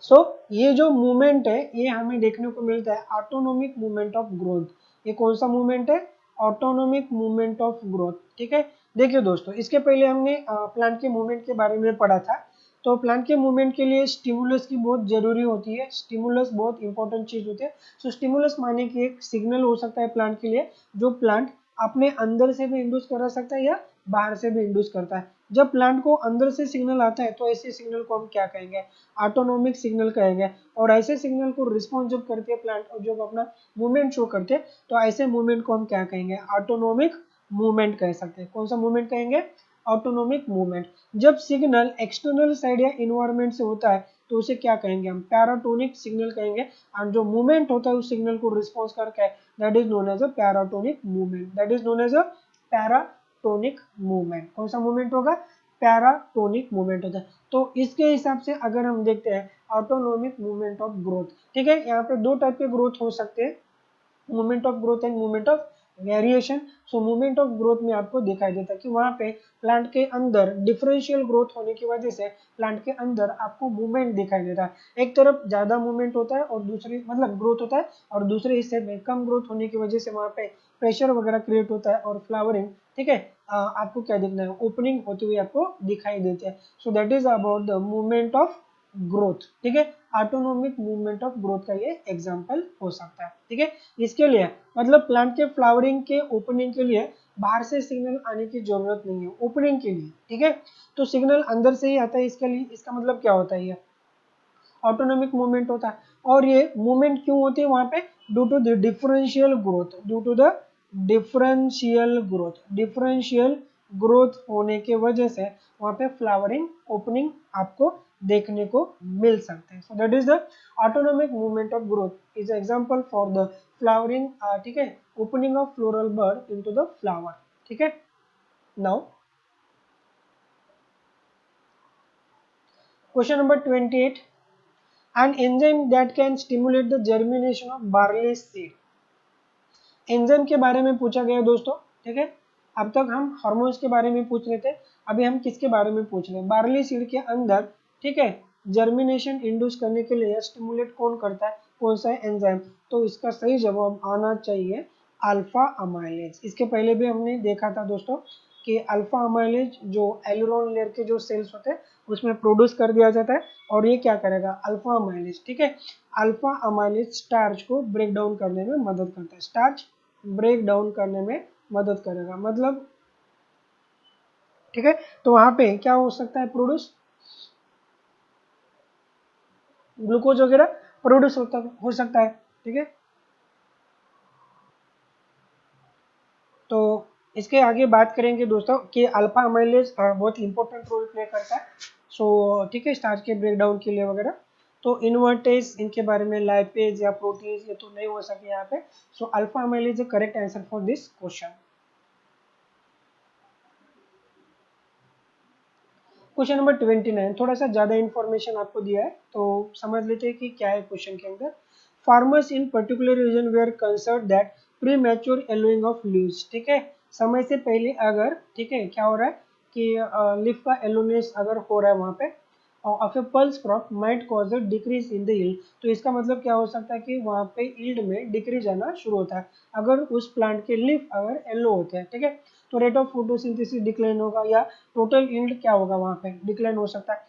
so ये जो मूवमेंट है ये हमें देखने को मिलता है ऑटोनोमिक मूवमेंट ऑफ ग्रोथ, ये कौन सा मूवमेंट है, ऑटोनोमिक मूवमेंट ऑफ ग्रोथ, ठीक है। देखिए दोस्तों, इसके पहले हमने प्लांट के मूवमेंट के बारे में पढ़ा था, तो प्लांट के मूवमेंट के लिए स्टिमुलस की बहुत जरूरी होती है, स्टिमुलस बहुत इंपॉर्टेंट चीज होती है। सो स्टिमुलस माने कि एक सिग्नल हो सकता है प्लांट के लिए, जो प्लांट अपने अंदर से भी इंड्यूस करा सकता है या बाहर से भी इंड्यूस करता है। जब प्लांट को अंदर से सिग्नल आता है तो ऐसे सिग्नल को हम क्या कहेंगे, ऑटोनोमिक सिग्नल कहेंगे, और ऐसे सिग्नल को रिस्पॉन्स जब करते हैं प्लांट और जब अपना मूवमेंट शो करते हैं, तो ऐसे मूवमेंट को हम क्या कहेंगे, ऑटोनोमिक मूवमेंट कह सकते हैं। कौन सा मूवमेंट कहेंगे, ऑटोनोमिक मूवमेंट। जब सिग्नल एक्सटर्नल साइड या इन्वायरमेंट से होता है तो उसे क्या कहेंगे, हम पैराटोनिक सिग्नल कहेंगे, और जो मूवमेंट होता है उस सिग्नल को रिस्पॉन्स करके, that is known as a paratonic movement, that is known as a paratonic movement. कौन सा मूवमेंट होगा, पैराटोनिक मूवमेंट होता है। तो इसके हिसाब से अगर हम देखते हैं ऑटोनोमिक मूवमेंट ऑफ ग्रोथ, ठीक है, यहाँ पे दो टाइप के ग्रोथ हो सकते हैं, movement of growth and movement of variation. So movement of growth में आपको दिखाई देता है कि वहां पे प्लांट के अंदर डिफरेंशियल ग्रोथ होने की वजह से प्लांट के अंदर आपको मूवमेंट दिखाई देता है, एक तरफ ज्यादा मूवमेंट होता है और दूसरी मतलब ग्रोथ होता है, और दूसरे हिस्से में कम ग्रोथ होने की वजह से वहां पे प्रेशर वगैरह क्रिएट होता है और फ्लावरिंग, ठीक है, आपको क्या दिखना है, ओपनिंग होती हुई आपको दिखाई देती है। So that is about the movement of growth, ठीक है, ऑटोनोमिक मूवमेंट ऑफ ग्रोथ का ये एग्जांपल हो सकता है, ठीक है। इसके लिए मतलब प्लांट के फ्लावरिंग के ओपनिंग के लिए बाहर से सिग्नल आने की जरूरत नहीं है ओपनिंग के लिए, ठीक है, तो सिग्नल अंदर से ही आता है, इसके लिए इसका मतलब क्या होता है, ये ऑटोनोमिक मूवमेंट होता है। और ये मूवमेंट क्यों होती है वहां पे, due to the differential growth, due to the differential growth, differential growth होने के वजह से वहां पे फ्लावरिंग ओपनिंग आपको देखने को मिल सकते हैं। सो that is the autonomic movement of growth is example for the flowering, ठीक है, opening of floral bird into the flower, ठीक है। Now question number 28, an enzyme that can stimulate the germination of barley seed, enzyme के बारे में पूछा गया दोस्तों, ठीक है। अब तक हम हार्मोन्स के बारे में पूछ रहे थे, अभी हम किसके बारे में पूछ रहे हैं, बार्ली सीड के अंदर, ठीक है, जर्मिनेशन इंड्यूस करने के लिए स्टिमुलेट कौन करता है, कौन सा एंजाइम, तो इसका सही जवाब आना चाहिए अल्फा अमाइलेज। इसके पहले भी हमने देखा था दोस्तों कि अल्फा अमाइलेज जो एलुरोन लेयर के जो सेल्स होते हैं उसमें प्रोड्यूस कर दिया जाता है, और ये क्या करेगा, अल्फा अमाइलेज, ठीक है। अल्फा अमाइलेज स्टार्च को ब्रेक डाउन करने में मदद करता है, स्टार्च ब्रेक डाउन करने में मदद करेगा, मतलब ठीक है। तो वहां पे क्या हो सकता है, प्रोड्यूस ग्लूकोज वगैरह प्रोड्यूस हो सकता है, ठीक है। तो इसके आगे बात करेंगे दोस्तों कि अल्फा अमाइलेज बहुत इंपॉर्टेंट रोल प्ले करता है, सो ठीक है, स्टार्च के ब्रेक डाउन के लिए वगैरह। तो इन्वर्टेज इनके बारे में, लाइपेज या प्रोटीज ये तो नहीं हो सके यहाँ पे, so alpha amylase is correct answer for this question. Question number 29, थोड़ा सा ज्यादा इन्फॉर्मेशन आपको दिया है तो समझ लेते हैं कि क्या है क्वेश्चन के अंदर। Farmers in particular region where concern that premature yellowing of leaves, ठीक है, समय से पहले अगर, ठीक है, क्या हो रहा है कि लीफ का येलोनेस अगर हो रहा है वहां पे, of A pulse crop might cause a decrease in the yield. तो इसका मतलब क्या हो सकता है कि वहां पे यील्ड में डिक्रीज आना शुरू होता है अगर उस प्लांट के लीफ अगर येलो होते हैं, ठीक है। तो रेट ऑफ फोटोसिंथेसिस डिक्लाइन होगा या टोटल यील्ड क्या होगा वहां पे, डिक्लाइन हो सकता है।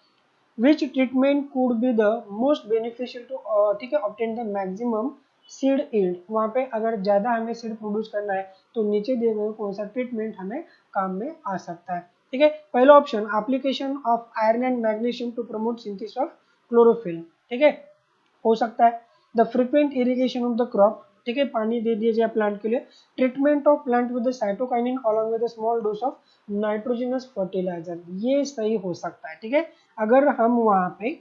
Which treatment could be the most beneficial to, ठीक है, obtain the maximum seed yield. वहां पे अगर ज्यादा हमें सीड प्रोड्यूस करना है तो नीचे दिए गए कौन सा ट्रीटमेंट हमें काम में आ सकता है, ठीक है। पहला option, application of iron and magnesium to promote synthesis of chlorophyll, ठीक है, हो सकता है। The frequent irrigation of the crop, ठीक है, पानी दे दिया जाए प्लांट के लिए। Treatment of plant with cytokinin along with small dose of nitrogenous fertilizer, ये सही हो सकता है, ठीक है। अगर हम वहां पे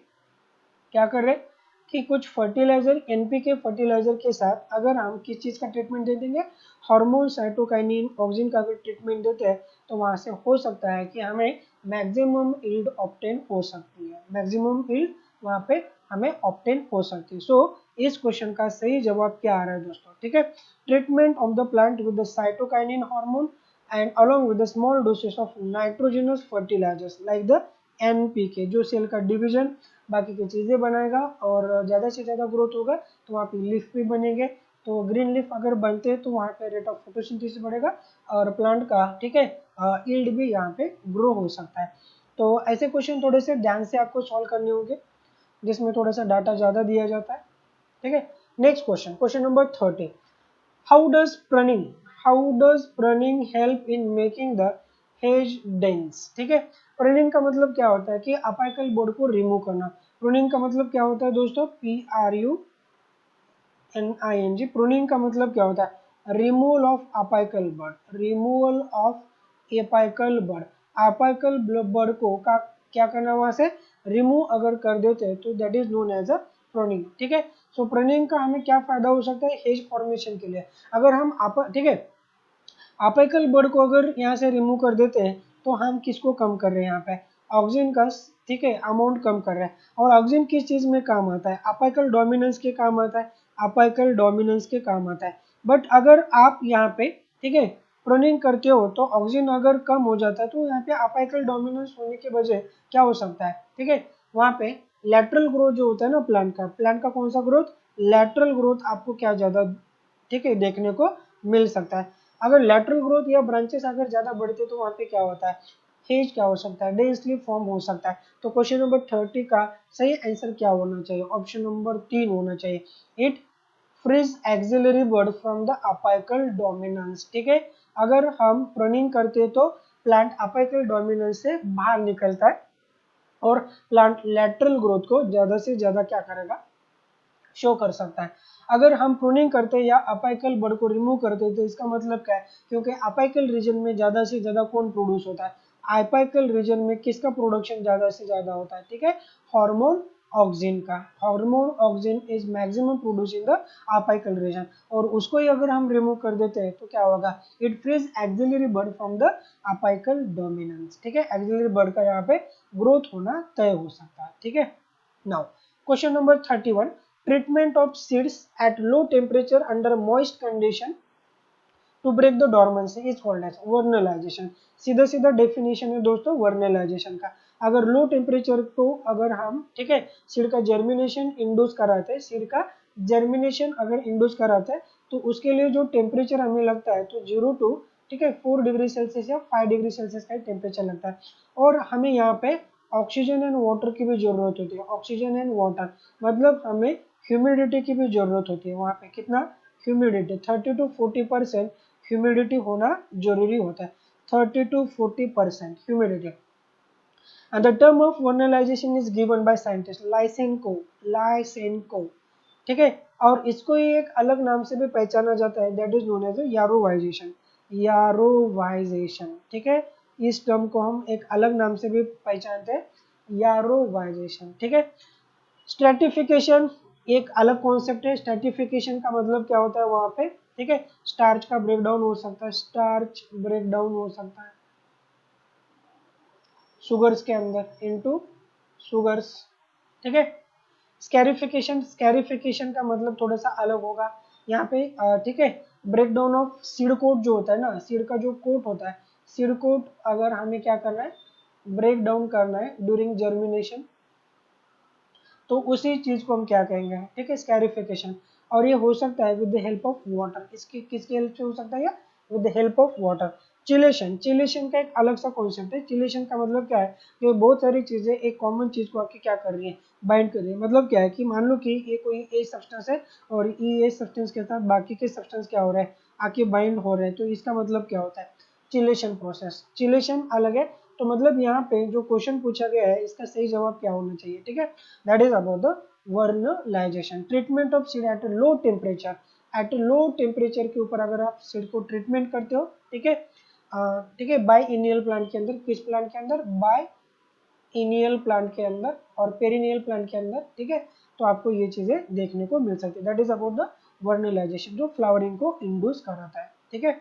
क्या कर रहे हैं कि कुछ फर्टिलाइजर, एनपीके फर्टिलाइजर के साथ अगर हम किस चीज का ट्रीटमेंट दे देंगे, हार्मोन, साइटोकाइनिन, ऑक्सिन का अगर ट्रीटमेंट देते हैं तो वहां से हो सकता है कि हमें मैक्सिमम यील्ड ऑब्टेन हो सकती है, मैक्सिमम यील्ड वहां पे हमें ऑब्टेन हो सकती है। सो इस क्वेश्चन का सही जवाब क्या आ रहा है दोस्तों, ठीक है, treatment of the plant with the cytokinin hormone and along with the small doses of nitrogenous fertilizers like the NPK, जो सेल का डिवीजन बाकी की चीजें बनाएगा और ज्यादा से ज्यादा ग्रोथ होगा तो वहाँ पे लीफ भी बनेंगे। तो ग्रीन लीफ अगर बनते हैं तो वहाँ पे रेट ऑफ फोटोसिंथेसिस बढ़ेगा और प्लांट का, ठीक है, यील्ड भी यहाँ पे ग्रो हो सकता है। तो ऐसे क्वेश्चन थोड़े से ध्यान से आपको सॉल्व करने होंगे जिसमें थोड़ा सा डाटा ज्यादा दिया जाता है, ठीक है। Next question, question number 30, how does pruning, how does pruning help in making the hedge dense, ठीक है। प्रूनिंग का मतलब क्या होता है कि अपाइकल बोर्ड को रिमूव करना। प्रूनिंग का मतलब क्या होता है दोस्तों, PRUNING। प्रूनिंग का मतलब क्या होता है, removal of apical bird, removal of apical bird. Apical bird को का क्या करना, वहां से रिमूव अगर कर देते हैं तो that is known as a pruning, ठीक है। सो प्रूनिंग का हमें क्या फायदा हो सकता है, हेज फॉर्मेशन के लिए। अगर हम ठीक है, अपाइकल बर्ड को अगर यहाँ से रिमूव कर देते हैं तो हम किसको कम कर रहे हैं, यहाँ पे ऑक्सीजन का, ठीक है, अमाउंट कम कर रहे हैं। और ऑक्सीजन किस चीज में काम आता है, अपाइकल डोमिनेंस के काम आता है, अपाइकल डोमिनेंस के काम आता है। बट अगर आप यहाँ पे, ठीक है, प्रूनिंग करते हो तो ऑक्सीजन अगर कम हो जाता है तो यहाँ पे अपाइकल डोमिनेंस होने के वजह क्या हो सकता है, ठीक है, वहाँ पे लेटरल ग्रोथ जो होता है ना प्लांट का, प्लांट का कौन सा ग्रोथ, लेटरल ग्रोथ आपको क्या ज्यादा, ठीक है, देखने को मिल सकता है। अगर लेटरल ग्रोथ या ब्रांचेस अगर ज्यादा बढ़ते तो वहां पे क्या होता है, हेज क्या हो सकता है, डे स्लीप फॉर्म हो सकता है। तो क्वेश्चन नंबर 30 का सही आंसर क्या होना चाहिए, ऑप्शन नंबर 3 होना चाहिए, it frees axillary bud from the apical dominance, ठीक है। अगर हम प्रूनिंग करते हैं तो प्लांट अपाइकल डोमिनेंस से बाहर निकलता है और प्लांट लेटरल ग्रोथ को ज्यादा से ज्यादा क्या करेगा, शो कर सकता है। अगर हम प्रूनिंग करते हैं या अपाइकल बर्ड को रिमूव करते हैं तो इसका मतलब क्या है, क्योंकि अपाइकल रीजन में ज्यादा से ज्यादा कौन प्रोड्यूस होता है, अपाइकल रीजन में किसका प्रोडक्शन ज्यादा से ज्यादा होता है, ठीक है, हार्मोन ऑक्सिन का। Hormone auxin is maximum produce in the apical region, और उसको ही अगर हम रिमूव कर देते हैं तो क्या होगा, it frees axillary bud from the apical dominance, ठीक है, एक्सिलरी बर्ड का यहाँ पे ग्रोथ होना तय हो सकता है, ठीक है। Now question number 31, treatment of seeds at low temperature under moist condition to break the dormancy is called as vernalization। सीधा सीधा डेफिनेशन है दोस्तों वर्नलाइजेशन का। अगर लो टेम्परेचर को अगर हम, ठीक है, सीड का जर्मिनेशन इंड्यूस कराते हैं, सीड का जर्मिनेशन अगर इंड्यूस कराते हैं तो उसके लिए जो टेम्परेचर हमें लगता है तो 0 टू, ठीक है, 4 डिग्री सेल्सियस या 5 डिग्री सेल्सियस का टेम्परेचर लगता है। और हमें यहाँ पे ऑक्सीजन एंड वाटर की भी जरूरत होती है। ऑक्सीजन एंड वाटर मतलब हमें ह्यूमिडिटी की भी जरूरत होती है। वहाँ पे कितना ह्यूमिडिटी, 30 to 40% ह्यूमिडिटी होना जरूरी होता है। 30 to 40% humidity. And the term of vernalization is given by scientist Lysenko, Lysenko, ठीक है। और इसको ही एक अलग नाम से भी पहचाना जाता है, दैट इज नोन एज यारोवाइजेशन, यारोवाइजेशन, ठीक है। इस टर्म को हम एक अलग नाम से भी पहचानते हैं, यारोवाइजेशन, ठीक है। स्ट्रेटिफिकेशन एक अलग कॉन्सेप्ट है। स्ट्रेटिफिकेशन का मतलब क्या होता है वहां पे, ठीक है, स्टार्च का ब्रेकडाउन हो सकता है, स्टार्च ब्रेकडाउन हो सकता है शुगर्स के अंदर इनटू शुगर्स, ठीक है। स्कैरिफिकेशन, स्कैरिफिकेशन का मतलब थोड़ा सा अलग होगा यहाँ पे, ठीक है। ब्रेकडाउन ऑफ सीड कोट जो होता है ना, सीड का जो कोट होता है, सीड कोट अगर हमें क्या करना है, ब्रेक डाउन करना है ड्यूरिंग जर्मिनेशन, तो उसी चीज को हम क्या कहेंगे, ठीक है, स्कैरिफिकेशन। और ये हो सकता है with the help of water, इसकी किसकी हेल्प से हो सकता है, या with the help of water. Chelation, chelation का एक अलग सा कॉन्सेप्ट है। चिलेशन का मतलब क्या है, कि बहुत सारी चीजें एक कॉमन चीज को आके क्या कर रही है, बाइंड कर रही है। मतलब क्या है कि मान लो कि ये कोई ए सब्सटेंस है और ये सब्सटेंस के साथ बाकी के सब्सटेंस क्या हो रहा है, आके बाइंड हो रहे हैं, तो इसका मतलब क्या होता है, चिलेशन प्रोसेस। चिलेशन अलग है। तो मतलब यहाँ पे जो क्वेश्चन पूछा गया है इसका सही जवाब क्या होना चाहिए, ठीक है, that is about the vernalization. Treatment of seed at low temperature, at low temperature के ऊपर अगर आप सीड को ट्रीटमेंट करते हो, ठीक है, ठीक है, बाय इनियल प्लांट के अंदर, किस प्लांट के अंदर, बाय इनियल प्लांट के अंदर और पेरिनियल प्लांट के अंदर, ठीक है, तो आपको ये चीजें देखने को मिल सकती है। That is about the vernalization, जो फ्लावरिंग को इंड्यूस कराता है, ठीक है,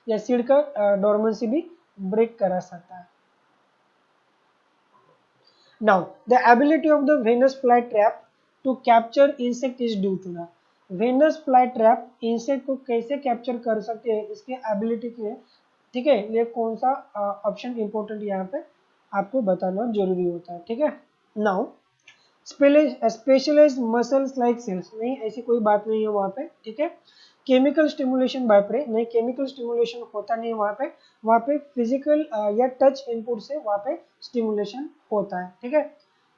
या सीड का डोरमेंसी भी ब्रेक करा सकता है। Now, the ability of the Venus flytrap to capture insect is due to the Venus flytrap insect को कैसे कैप्चर कर सकते हैं, इसके एबिलिटी की है, ठीक है। ये कौन सा ऑप्शन इंपॉर्टेंट यहाँ पे आपको बताना जरूरी होता है, ठीक है। Now specialized muscles like cells, नहीं ऐसी कोई बात नहीं है वहाँ पे, ठीक है। केमिकल स्टिमुलेशन बाय प्रे, नहीं केमिकल स्टिमुलेशन होता नहीं है वहाँ पे फिजिकल या टच इनपुट से वहाँ पे स्टिमुलेशन होता है, ठीक है।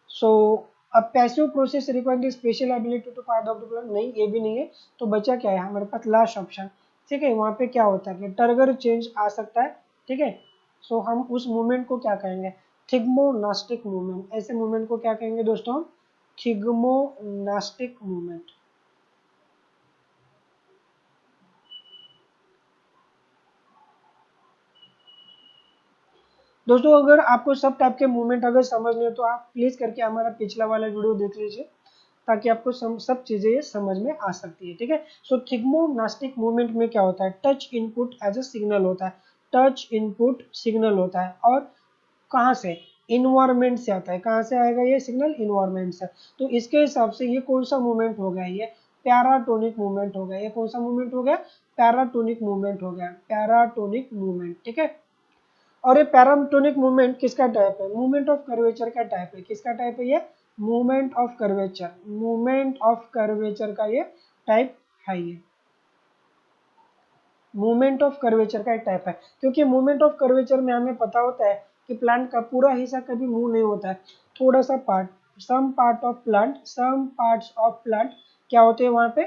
सो अब passive process required special ability to part of the plant, नहीं ये भी नहीं है। तो बचा क्या है हमारे पास, लास्ट ऑप्शन, ठीक है। वहाँ पे क्या होता है कि टर्गर चेंज आ सकता है, ठीक है। सो हम उस मूवमेंट को क्या कहेंगे, थिग्मोनास्टिक मूवमेंट। ऐसे मूवमेंट को क्या कहेंगे दोस्तों, थिग्मोनास्टिक मूवमेंट। दोस्तों अगर आपको सब टाइप के मूवमेंट अगर समझने हो तो आप प्लीज करके हमारा पिछला वाला वीडियो देख लीजिए, ताकि आपको सब चीजें ये समझ में आ सकती है, ठीक है। सो थिग्मोनास्टिक मूवमेंट में क्या होता है, touch input as a signal होता है, टच इनपुट सिग्नल होता है, और कहाँ से, इन्वायरमेंट से आता है। कहाँ से आएगा ये सिग्नल, इन्वायरमेंट से। तो इसके हिसाब से ये कौन सा मूवमेंट हो गया, ये पैराटोनिक मूवमेंट हो गया। ये कौन सा मूवमेंट हो गया, पैराटोनिक मूवमेंट हो गया, पैराटोनिक मूवमेंट, ठीक है। और ये पैराटोनिक मूवमेंट किसका टाइप है, मूवमेंट ऑफ कर्वेचर का टाइप है। किसका टाइप है ये, movement of curvature, movement of curvature का ये टाइप है, ये मूवमेंट ऑफ कर्वेचर का एक टाइप है। क्योंकि मूवमेंट ऑफ कर्वेचर में हमें पता होता है कि प्लांट का पूरा हिस्सा कभी मूव नहीं होता है, थोड़ा सा part, some part of plant, some parts of plant क्या होते हैं वहां पे,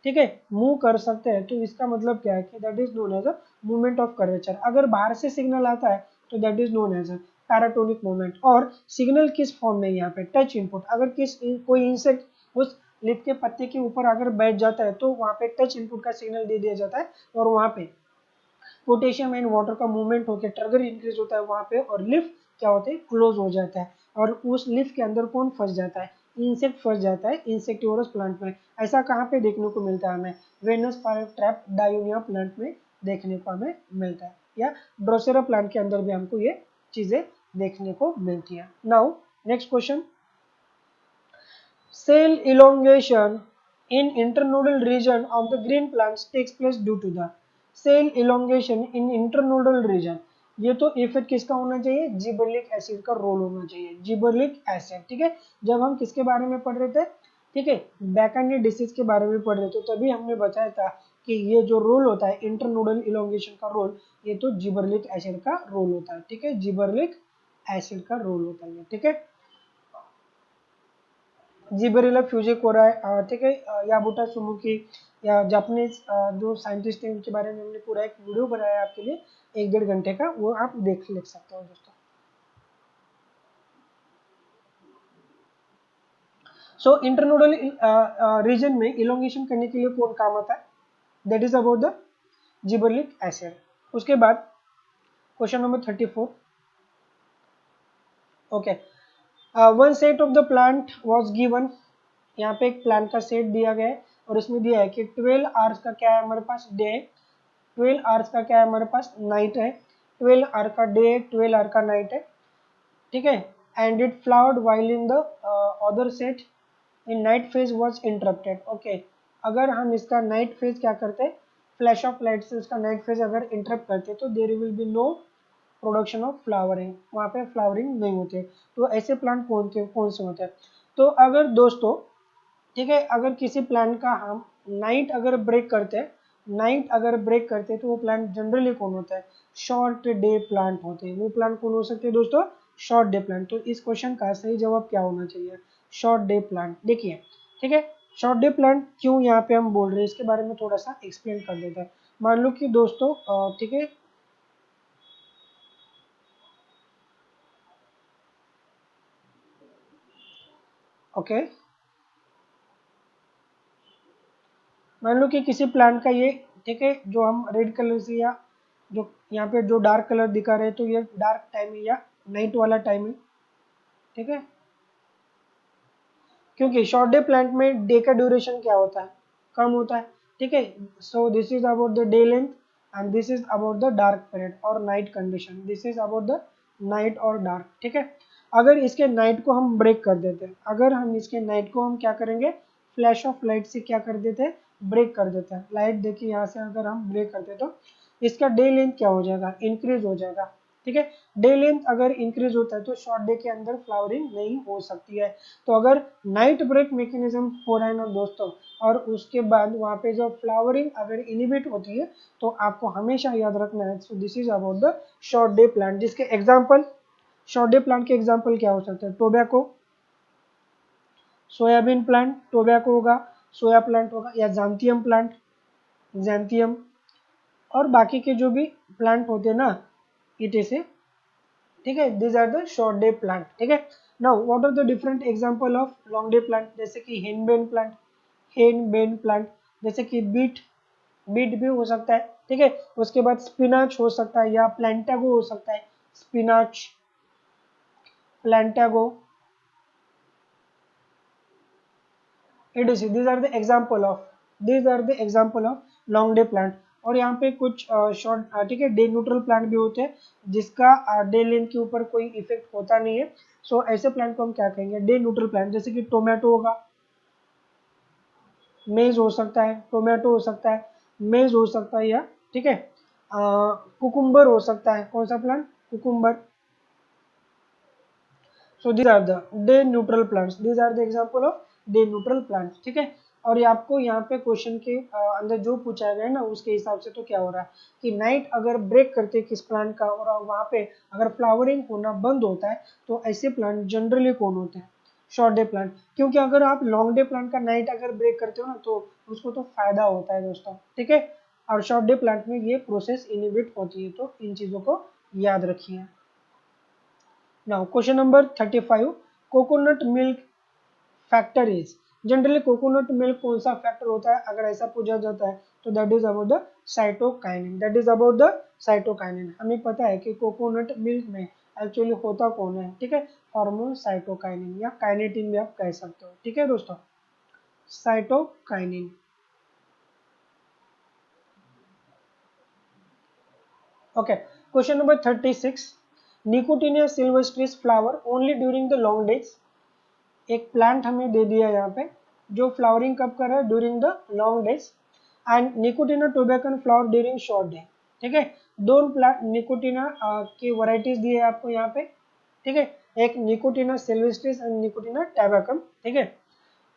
ठीक है, मूव कर सकते हैं। तो इसका मतलब क्या है कि that is known as a movement of curvature. अगर बाहर से सिग्नल आता है तो that is known as a paratonic movement. और सिग्नल किस फॉर्म में, यहाँ पे टच इनपुट, अगर कोई इंसेक्ट उस लिप के पत्ते के ऊपर अगर बैठ जाता है तो वहाँ पे टच इनपुट का सिग्नल दे दिया जाता है, और वहाँ पे पोटेशियम एंड वाटर का मूवमेंट होकर ट्रिगर इंक्रीज होता है वहाँ पे, और लिफ क्या होते हैं, क्लोज हो जाता है। और उस लिफ के अंदर कौन फंस जाता है, इंसेक्ट फंस जाता है, इंसेक्टिवरस प्लांट में। ऐसा कहाँ पे देखने को मिलता है हमें, वेनस फ्लाईट्रैप डायोनिया प्लांट में देखने को हमें मिलता है, या ड्रोसेरा प्लांट के अंदर भी हमको ये चीजें देखने को मिलती है। Now next question, cell elongation in internodal region of the green plants takes place due to the cell elongation in internodal region। ये तो इफेक्ट किसका होना चाहिए, जिबरलिक एसिड का रोल होना चाहिए, जिबरलिक एसिड, ठीक है। जब हम किसके बारे में पढ़ रहे थे, ठीक है, बैकएंड डिसीज के बारे में पढ़ रहे थे, तभी हमने बताया था कि ये जो रोल होता है इंटरनोडल इलोंगेशन का रोल, ये तो जिबरेलिक एसिड का रोल होता है। ठीक है, जिबरेलिक एसिड का रोल होता है। ठीक है, जिबरेला फ्यूजिकोरा, ठीक है, याबुटा सुमुकी या जापानीज जो साइंटिस्ट हैं उनके बारे में हमने पूरा एक वीडियो बनाया आपके लिए 1-1.5 घंटे का, वो आप देख सकते हो दोस्तों। सो इंटरनोडल रीजन में इलोंगेशन करने के लिए कौन काम आता है, that is about the gibberellic acid. उसके बाद question number 34। Okay, one set of the plant was given, यहाँ पे एक प्लांट का सेट दिया गया है और इसमें दिया है कि 12 आवर्स का क्या है हमारे पास, डे है, 12 आवर्स का क्या है हमारे पास, नाइट है, 12 आवर का डे है, 12 आवर का नाइट है। ठीक है, and it flowered while in the other set in night phase was interrupted. Okay, अगर हम इसका नाइट फेज क्या करते, फ्लैश ऑफ लाइट से उसका नाइट फेज अगर इंटरप्ट करते तो there will be no production of flowering, वहाँ पे फ्लावरिंग नहीं होते। तो ऐसे प्लांट कौन से होते हैं, तो अगर दोस्तों, ठीक है, अगर किसी प्लांट का हम नाइट अगर ब्रेक करते हैं, नाइट अगर ब्रेक करते हैं तो वो प्लांट जनरली कौन होता है, शॉर्ट डे प्लांट होते हैं। वो प्लांट कौन हो सकते हैं दोस्तों, शॉर्ट डे प्लांट। तो इस क्वेश्चन का सही जवाब क्या होना चाहिए, शॉर्ट डे प्लांट। देखिए, ठीक है, शॉर्ट डे प्लांट क्यों यहाँ पे हम बोल रहे हैं, इसके बारे में थोड़ा सा एक्सप्लेन कर देते हैं। मान लो कि दोस्तों, ठीक है, ओके, मान लो कि किसी प्लांट का ये, ठीक है, जो हम रेड कलर से या जो यहाँ पे जो डार्क कलर दिखा रहे हैं तो ये डार्क टाइम है या नाइट वाला टाइम है। ठीक है, क्योंकि शॉर्ट डे प्लांट में डे का ड्यूरेशन क्या होता है, कम होता है। ठीक है, so this is about the day length and this is about the dark period और night condition, this is about the night और डार्क। ठीक है, अगर इसके नाइट को हम ब्रेक कर देते हैं, अगर हम इसके नाइट को हम क्या करेंगे, फ्लैश ऑफ लाइट से क्या कर देते हैं, ब्रेक कर देते हैं। लाइट देखिए यहाँ से अगर हम ब्रेक करते तो इसका डे लेंथ क्या हो जाएगा, इंक्रीज हो जाएगा। ठीक है, डे लेंथ अगर इंक्रीज होता है तो शॉर्ट डे के अंदर फ्लावरिंग नहीं हो सकती है। तो अगर नाइट ब्रेक मैकेनिज्म हो रहा है ना दोस्तों, और उसके बाद वहाँ पे जो फ्लावरिंग अगर इनिबिट होती है तो आपको हमेशा याद रखना है, so this is about the short day plant. जिसके एग्जाम्पल, शॉर्ट डे प्लांट के एग्जाम्पल क्या हो सकते हैं, टोबैको, सोयाबीन प्लांट टोबैको होगा, सोया प्लांट होगा, या जैंथियम प्लांट, जैंथियम, और बाकी के जो भी प्लांट होते हैं ना, इट इज ए, ठीक है, these are the short day plant. ठीक है, now what are the different example of long day plant, जैसे कि हेनबेन प्लांट, हेनबेन प्लांट, जैसे कि बीट, बीट भी हो सकता है। ठीक है, उसके बाद स्पिनाच हो सकता है या प्लांटागो हो सकता है, spinach, प्लांटागो, etc, these are the example of, these are the example of long day plant. और यहाँ पे कुछ शॉर्ट, ठीक है, डे न्यूट्रल प्लांट भी होते हैं जिसका डे लेंथ के ऊपर कोई इफेक्ट होता नहीं है। सो ऐसे प्लांट को हम क्या कहेंगे, डे न्यूट्रल प्लांट। जैसे कि टोमेटो होगा, मेज हो सकता है, टोमेटो हो सकता है, मेज हो सकता है, या ठीक है, कुकुम्बर हो सकता है, कौन सा plant, cucumber. So these are the day neutral plants, these are the example of day neutral plants. ठीक है, और ये आपको यहाँ पे क्वेश्चन के अंदर जो पूछा गया है ना, उसके हिसाब से तो क्या हो रहा है कि नाइट अगर ब्रेक करते हैं किस प्लांट का और वहाँ पे अगर फ्लावरिंग होना बंद होता है तो ऐसे प्लांट जनरली कौन होते हैं, शॉर्ट डे प्लांट। क्योंकि अगर आप लॉन्ग डे प्लांट का नाइट अगर ब्रेक करते हो ना तो उसको तो फायदा होता है दोस्तों। ठीक है, और शॉर्ट डे प्लांट में ये प्रोसेस इनिबिट होती है, तो इन चीजों को याद रखिए। Now question number 35, coconut milk factor is, generally coconut milk कौन सा फैक्टर होता है, अगर ऐसा पूछा जाता है तो that is about the cytokinin, that is about the cytokinin. हमें पता है कि कोकोनट मिल्क में एक्चुअली होता कौन है, ठीक है, हार्मोन साइटोकाइनिन या काइनेटिन भी आप कह सकते हो। ठीक है दोस्तों, cytokinin. Okay, question number 36, Nicotiana sylvestris flower only during the long days. एक प्लांट हमें दे दिया यहाँ पे जो फ्लावरिंग कब कर रहा है, during the long days, and Nicotiana tabacum flower during short day. ठीक है, दो प्लांट निकोटिना की वराइटीज दी है आपको यहाँ पे। ठीक है, एक निकोटिना सिल्वेस्ट्रिस एंड निकोटिना टैबैकम। ठीक है,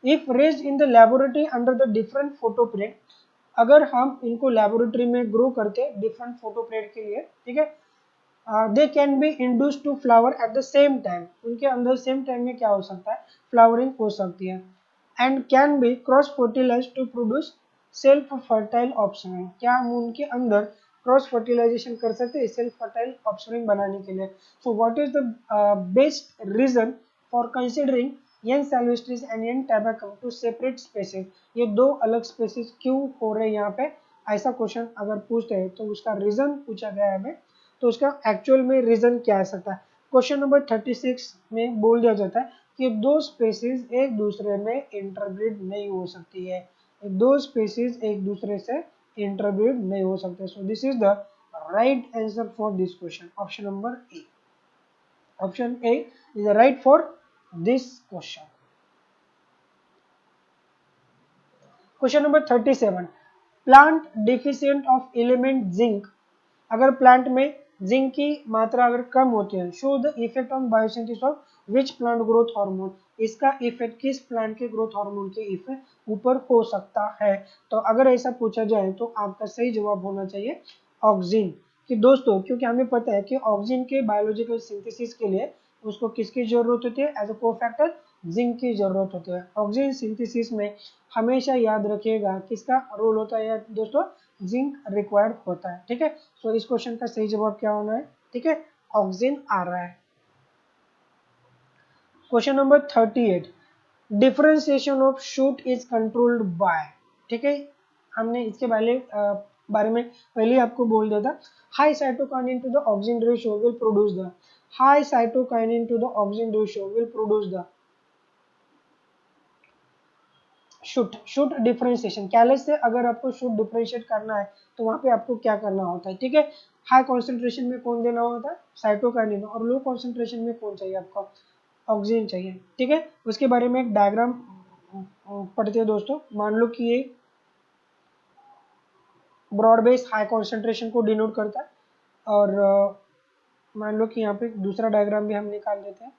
if raised in the laboratory under the different photo period, अगर हम इनको लेबोरेटरी में ग्रो करते डिफरेंट फोटो पीरियड के लिए, ठीक है, they can be induce to flower at the same time, उनके अंदर सेम टाइम में क्या हो सकता है, फ्लावरिंग हो सकती है, and can be cross fertilize to produce self fertile offspring, क्या हम उनके अंदर क्रॉस फर्टिलाइजेशन कर सकते हैं सेल्फ फर्टाइल ऑप्शनिंग बनाने के लिए। So what is the best reason for considering N sylvestris and N tabacum to separate species, ये दो अलग स्पेसीज क्यों हो रहे हैं यहाँ पे, ऐसा क्वेश्चन अगर पूछते हैं तो उसका रीजन पूछा गया है हमें, तो उसका एक्चुअल में रीजन क्या आ सकता है। क्वेश्चन नंबर 36 में बोल दिया जाता है कि दो स्पेसीज एक दूसरे में इंटरब्रीड नहीं हो सकती है, दो स्पेसीज एक दूसरे से इंटरब्रीड नहीं हो सकते। सो this is the right answer for this question, option number A, option A is the right for this question. Question number 37, plant deficient of element zinc, अगर प्लांट में जिंक की मात्रा अगर कम होती है, show the effect on biosynthesis of which plant growth hormone, इसका effect किस plant के ग्रोथ हार्मोन के इफेक्ट ऊपर हो सकता है। तो अगर ऐसा पूछा जाए तो आपका सही जवाब होना चाहिए ऑक्सीजन। कि दोस्तों क्योंकि हमें पता है कि ऑक्सीजन के बायोलॉजिकल सिंथेसिस के लिए उसको किसकी जरूरत होती है, एज अ कोफैक्टर जिंक की जरूरत होती है। ऑक्सीजन सिंथेसिस में हमेशा याद रखिएगा किसका रोल होता है दोस्तों, जिंक रिक्वायर्ड होता है, ठीक है। सो इस क्वेश्चन का सही जवाब क्या होना है, ठीक है, ऑक्सीजन आ रहा है। Question number 38, differentiation of shoot is controlled by, ठीक है, हमने इसके बारे में पहले ही आपको बोल दिया था, high cytokinin to the oxygen ratio will produce the, high cytokinin to the oxygen ratio will produce the shoot differentiation, callus से अगर आपको शूट डिफरेंशिएट करना है तो वहां पे आपको क्या करना होता है, ठीक है, हाई कॉन्सेंट्रेशन में कौन देना होता है, साइटोकाइनिन, और लो कॉन्सेंट्रेशन में कौन चाहिए आपको, ऑक्सीजन चाहिए, ठीक है। उसके बारे में एक डायग्राम पढ़ते हैं दोस्तों, मान लो कि ये ब्रॉड बेस हाई कॉन्सेंट्रेशन को डिनोट करता है, और मान लो कि यहाँ पे दूसरा डायग्राम भी हम निकाल देते हैं,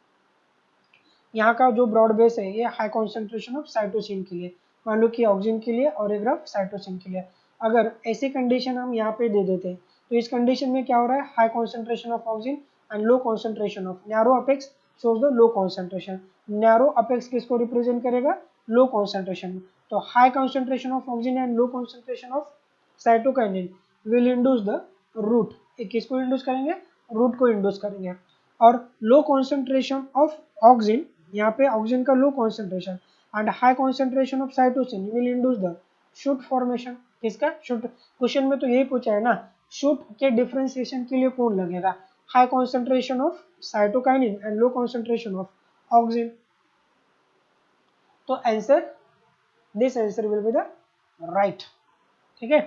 यहाँ का जो ब्रॉड बेस है ये हाई कॉन्सेंट्रेशन ऑफ साइटोसिन के लिए, मान लो कि ऑक्सीजन के लिए और एक ग्राफ साइटोसिन के लिए, अगर ऐसी कंडीशन हम यहाँ पे दे देते हैं तो इस कंडीशन में क्या हो रहा है, high concentration of oxygen and low concentration of, narrow apex shows the low concentration, narrow apex किसको रिप्रेजेंट करेगा, लो कॉन्सेंट्रेशन, तो high concentration of oxygen and low concentration of cytokinin will induce the root, किसको induce करेंगे, root को induce करेंगे, और लो concentration of oxygen, यहाँ पे ऑक्सीजन का low concentration and high concentration of cytosine will induce the shoot formation, किसका shoot, question में तो यही पूछा है ना, शूट के डिफरेंशिएशन के लिए कौन लगेगा, high concentration of cytokinin and low concentration of oxygen, तो answer, this answer will be the right, ठीक है।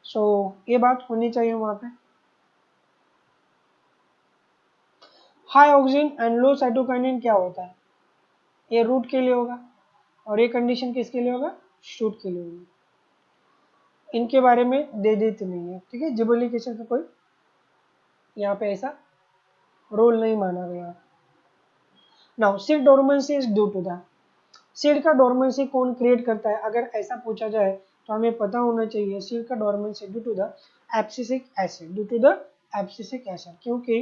सो ये बात होनी चाहिए वहां पे, high oxygen and low cytokinin क्या होता है, ये रूट के लिए होगा, और ये कंडीशन किसके लिए होगा, शूट के लिए होगा, इनके बारे में दे देते नहीं है, ठीक है, जिबरलिक एसिड का कोई यहाँ पे ऐसा रोल नहीं माना गया। Now seed dormancy is due to the, seed का डोरमेंसी कौन क्रिएट करता है, अगर ऐसा पूछा जाए तो हमें पता होना चाहिए सीड का dormancy due to the abscisic acid, due to the abscisic acid, क्योंकि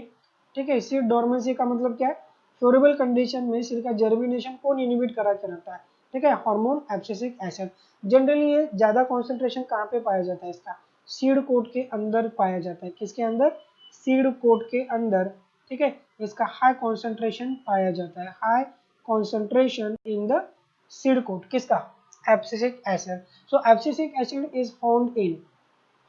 ठीक है सीड डोरमेंसी का मतलब क्या है, फेवरेबल कंडीशन में सीड का जर्मिनेशन कौन इनिबिट करा के रखता है, ठीक है, हार्मोन एब्सिसिक एसिड। जनरली ये ज्यादा कॉन्सेंट्रेशन कहाँ पे पाया जाता है इसका, सीड कोट के अंदर पाया जाता है, किसके अंदर, सीड कोट के अंदर, ठीक है, इसका हाई कॉन्सेंट्रेशन पाया जाता है, high concentration in the seed coat, किसका, abscisic acid, so abscisic acid is found in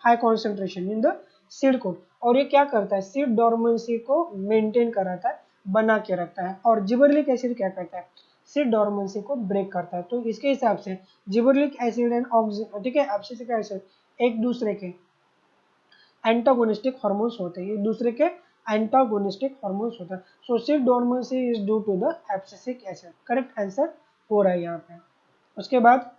high concentration in the seed coat, और ये क्या करता है, सीड डोरमेंसी को मेंटेन कराता है, बना के रखता है, और जिबरलिक एसिड क्या करता है, सीड डोरमेंसी को ब्रेक करता है। तो इसके हिसाब से जिबरलिक एसिड एंड ऑक्सीजन, ठीक है, एब्सिसिक एसिड एक दूसरे के एंटागोनिस्टिक हार्मोन्स होते हैं, एक दूसरे के एंटागोनिस्टिक हार्मोन्स होता है, so seed dormancy is due to the abscisic acid, correct answer हो रहा है यहाँ पे। उसके बाद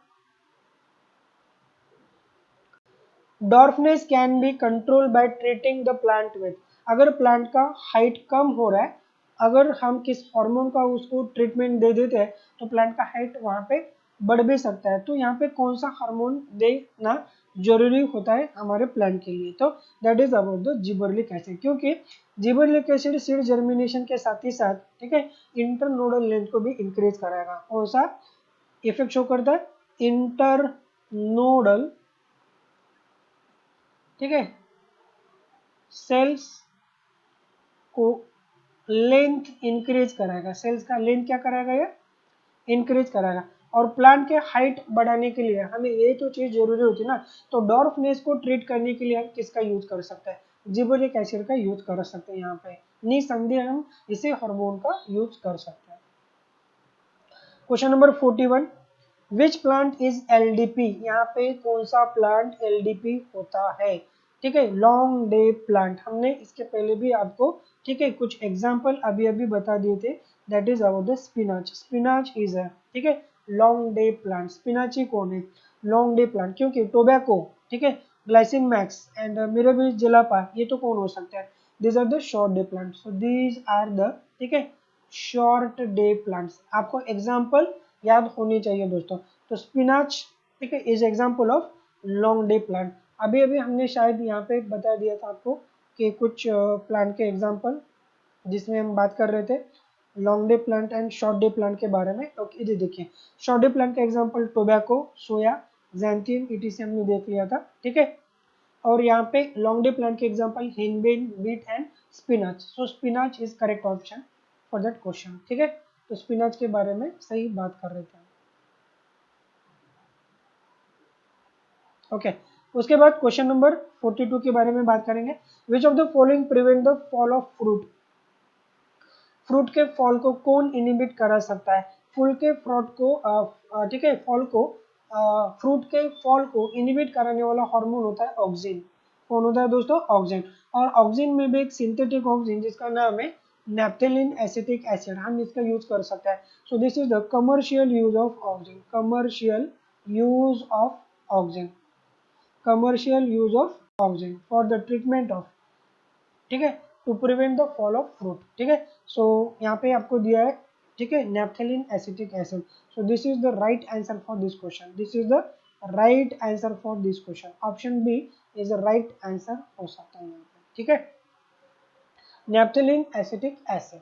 dwarfness can be control by treating the plant with, अगर प्लांट का हाइट कम हो रहा है अगर हम किस हार्मोन का उसको ट्रीटमेंट दे देते हैं तो प्लांट का हाइट वहाँ पे बढ़ भी सकता है। तो यहाँ पे कौन सा हार्मोन देना जरूरी होता है हमारे प्लांट के लिए, तो that is about the gibberellic acid, क्योंकि जिबरेलिक एसिड सीड जर्मिनेशन के साथ ही साथ, ठीक है, इंटरनोडल लेंथ को भी इंक्रीज कराएगा। कौन सा इफेक्ट शो करता है? इंटरनोडल, ठीक है, सेल्स को लेंथ इंक्रीज कराएगा। सेल्स का लेंथ क्या कराएगा? ये इंक्रीज कराएगा। और प्लांट के हाइट बढ़ाने के लिए हमें ये तो चीज जरूरी होती है ना, तो डॉर्फनेस को ट्रीट करने के लिए हम किसका यूज कर सकते हैं? जिबरेलिक एसिड का यूज कर सकते हैं। यहाँ पे निसंदेह हम इसे हार्मोन का यूज कर सकते हैं। Question number 41, which plant is LDP? यहाँ पे कौन सा प्लांट एलडीपी होता है? ठीक है, लॉन्ग डे प्लांट। हमने इसके पहले भी आपको, ठीक है, कुछ एग्जांपल अभी अभी बता दिए थे। That is about the spinach. Spinach is है, ठीक है, लॉन्ग डे प्लांट। स्पिनाच ही कौन है? लॉन्ग डे प्लांट, क्योंकि टोबैको, ठीक है, glycine max and mirabilis jalapa, ये तो कौन हो सकता है? These are the short day plant. So these are the, ठीक है, शॉर्ट डे प्लांट्स। आपको एग्जाम्पल याद होनी चाहिए दोस्तों। तो स्पिनाच, ठीक है, is example of long day plant. अभी अभी हमने शायद यहाँ पे बता दिया था आपको कि कुछ प्लांट के एग्जाम्पल जिसमें हम बात कर रहे थे long day plant and short day plant के बारे में। तो इधर देखिए, शॉर्ट डे प्लांट का example tobacco, soya, xanthium, ETC हमने देख लिया था, ठीक है। और यहाँ पे लॉन्ग डे प्लांट के example henbane, beet and spinach. So spinach is correct option for that question, ठीक है। तो स्पिनाच के बारे में सही बात कर रहे थे। ओके, उसके बाद क्वेश्चन नंबर 42 के बारे में बात करेंगे। विच of the following prevent the fall of fruit? Fruit के फॉल को कौन इनिबिट करा सकता है? फूल के फ्रूट को, ठीक है, फॉल को, फ्रूट के फॉल को इनिबिट कराने वाला हार्मोन होता है ऑक्सिन। कौन होता है दोस्तों? ऑक्सिन। और ऑक्सिन में भी एक सिंथेटिक ऑक्सिन जिसका नाम है नैप्थेलिन एसिटिक एसिड, हम इसका यूज कर सकते हैं। So this is the commercial use of auxin. Commercial use of auxin, commercial use of auxin for the treatment of, ठीक है, to prevent the fall of fruit, ठीक है। सो यहाँ पे आपको दिया है, ठीक है, naphthalene acetic acid. So this is the right answer for this question. This is the right answer for this question. Option B is the right answer हो सकता है यहाँ पे, ठीक है, नैप्थेलिन एसिटिक एसिड।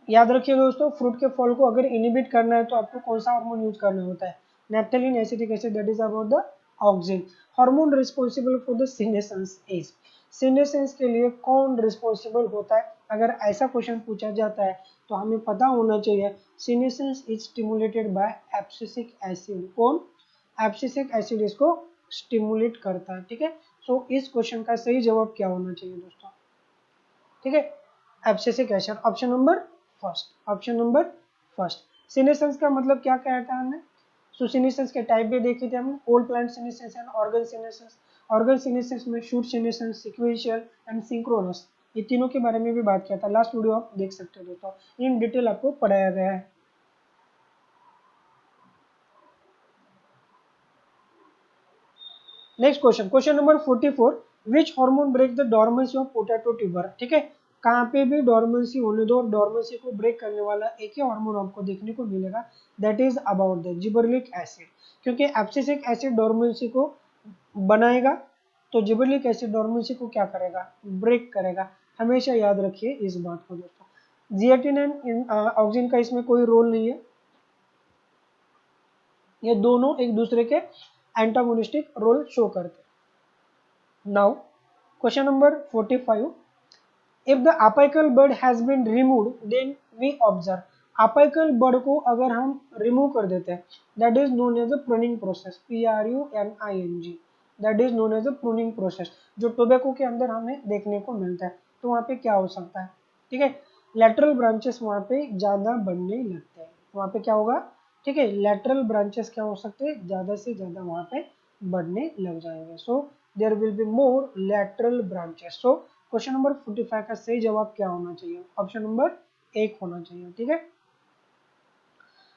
याद रखिए दोस्तों, फ्रूट के फल को अगर इनिबिट करना है तो आपको कौन सा हार्मोन यूज करना होता है? Naphthalene acetic acid, that is about the auxin. Hormone responsible for the senescence is, senescence के लिए कौन रिस्पॉन्सिबल होता है? अगर ऐसा क्वेश्चन पूछा जाता है तो हमें पता होना चाहिए senescence is stimulated by abscisic acid. कौन? एब्सिसिक एसिड इसको स्टिमुलेट करता है, ठीक है। सो इस क्वेश्चन का सही जवाब क्या होना चाहिए दोस्तों? ठीक है, abscisic acid, option number first, option number first. Senescence का मतलब क्या कहता था हमने? सो सीनेसेंस के टाइप भी देखे थे हमने, whole plant senescence and organ senescence. Organ senescence में shoot senescence, sequential and synchronous, ये तीनों के बारे में भी बात किया था। लास्ट वीडियो आप देख सकते हो दोस्तों, इन डिटेल आपको पढ़ाया गया है। Next question, question number 44, which hormone break the dormancy of potato tuber? ठीक है, कहाँ पे भी डॉर्मेंसी होने दो और डॉर्मेंसी को ब्रेक करने वाला एक ही हार्मोन आपको देखने को मिलेगा, that is about the gibberellic acid. क्योंकि एब्सिसिक एसिड डॉर्मेंसी को बनाएगा, तो जिबरेलिक एसिड डॉर्मेंसी को क्या करेगा? ब्रेक करेगा। हमेशा याद रखिए इस बात को दोस्तों। जियाटिन एंड ऑक्सिन का इसमें कोई रोल नहीं है, ये दोनों एक दूसरे के एंटागोनिस्टिक रोल शो करते हैं। Now question number 45, if the apical bud has been removed then we observe, apical bud को अगर हम रिमूव कर देते हैं, that is known as the pruning process, PRUNING, that is known as the pruning process, जो tobacco के अंदर हमें देखने को मिलता है। तो वहाँ पे क्या हो सकता है? ठीक है, लेटरल ब्रांचेस वहाँ पे ज़्यादा बनने लगते हैं। वहाँ पे क्या होगा? ठीक है, लेटरल ब्रांचेस क्या हो सकते हैं? ज़्यादा से ज़्यादा वहाँ पे बढ़ने लग जाएंगे। So there will be more lateral branches. So question number 45 का सही जवाब क्या होना चाहिए? ऑप्शन नंबर 1 होना चाहिए, ठीक है।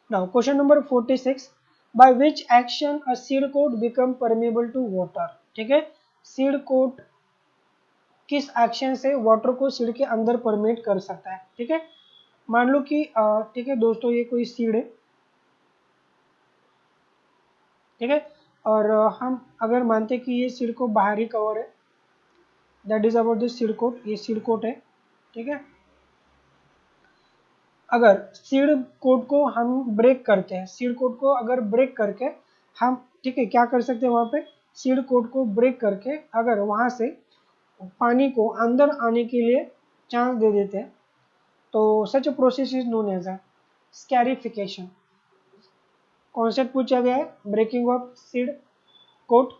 Now question number 46, by which action a seed coat become permeable to water? ठीक है, सीड कोट किस एक्शन से वाटर को सीड के अंदर परमेट कर सकता है। ठीक है, मान लो कि ठीक है दोस्तों, ये कोई सीड है, ठीक है, और हम अगर मानते कि ये सीड को बाहरी कवर है, that is about this seed coat, ये सीड कोट है। ठीक है, अगर सीड कोड को हम ब्रेक करते हैं, सीड कोड को अगर ब्रेक करके हम, ठीक है, क्या कर सकते हैं, वहां पे सीड कोड को ब्रेक करके अगर वहां से पानी को अंदर आने के लिए चांस दे देते हैं, तो such process is known as a scarification. Concept पूछा गया है ब्रेकिंग ऑफ सीड कोट।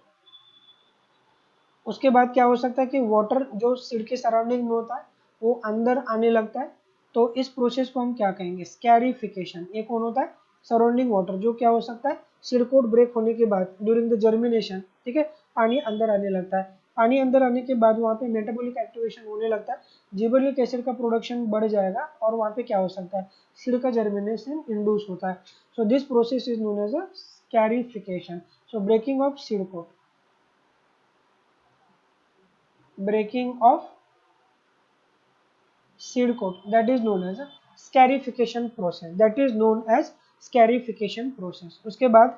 उसके बाद क्या हो सकता है कि वाटर जो सीड के सराउंडिंग में होता है वो अंदर आने लगता है, तो इस प्रोसेस को हम क्या कहेंगे, स्कैरिफिकेशन। ये कौन होता है, सराउंडिंग वाटर, जो क्या हो सकता है सीड कोट ब्रेक होने के बाद ड्यूरिंग द जर्मिनेशन, ठीक है, पानी अंदर आने लगता है। पानी अंदर आने के बाद वहाँ पे मेटाबॉलिक एक्टिवेशन होने लगता है, जिबरलिक एसिड का प्रोडक्शन बढ़ जाएगा और वहाँ पे क्या हो सकता है, सीड का जर्मिनेशन इंड्यूस होता है। So this process is known as a scarification. So breaking of seed coat, breaking of seed coat, that is known as a scarification process, that is known as scarification process। उसके बाद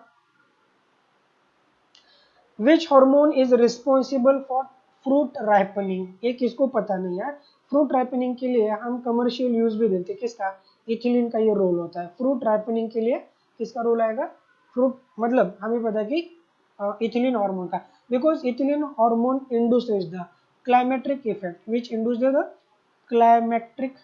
which hormone is responsible for fruit ripening, ये किसको पता नहीं यार। Fruit ripening के लिए हम कमर्शियल यूज भी देते हैं, किसका, इथिलीन का ये रोल होता है। फ्रूट राइपनिंग के लिए किसका रोल आएगा, फ्रूट, मतलब हमें पता है कि इथिलीन हार्मोन का, because ethylene hormone induces the climacteric effect which induce the climacteric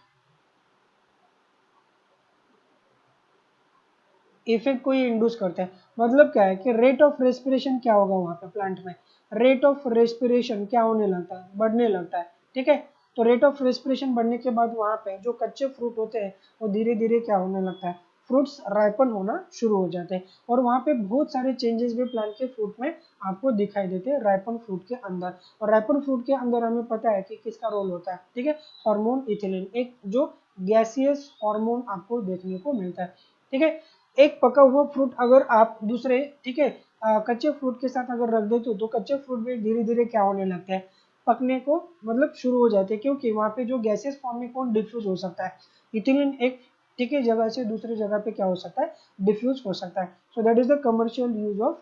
effect को ये इंड्यूस करते हैं। मतलब क्या है कि रेट ऑफ रेस्पिरेशन क्या होगा वहां पे प्लांट में, रेट ऑफ रेस्पिरेशन क्या होने लगता है, बढ़ने लगता है। ठीक है, तो रेट ऑफ रेस्पिरेशन बढ़ने के बाद वहां पे जो कच्चे फ्रूट होते हैं वो धीरे धीरे क्या होने लगता है, फ्रूट्स राइपन होना शुरू हो जाते हैं, और वहां पे बहुत सारे चेंजेस भी प्लांट के फ्रूट में आपको दिखाई देते हैं राइपन फ्रूट के अंदर। और राइपन फ्रूट के अंदर हमें पता है कि किसका रोल होता है, ठीक है, हार्मोन इथिलीन, एक जो गैसियस हार्मोन आपको देखने को मिलता है। ठीक है, एक पका हुआ फ्रूट अगर आप दूसरे, ठीक है, कच्चे फ्रूट के साथ अगर रख देते हो तो कच्चे फ्रूट भी धीरे धीरे क्या होने लगते हैं, पकने को मतलब शुरू हो जाते हैं, क्योंकि वहाँ पे जो गैसेस फॉर्म में कौन डिफ्यूज हो सकता है, इथिलीन एक, ठीक है, जगह से दूसरी जगह पे क्या हो सकता है, डिफ्यूज हो सकता है। So that is the commercial use of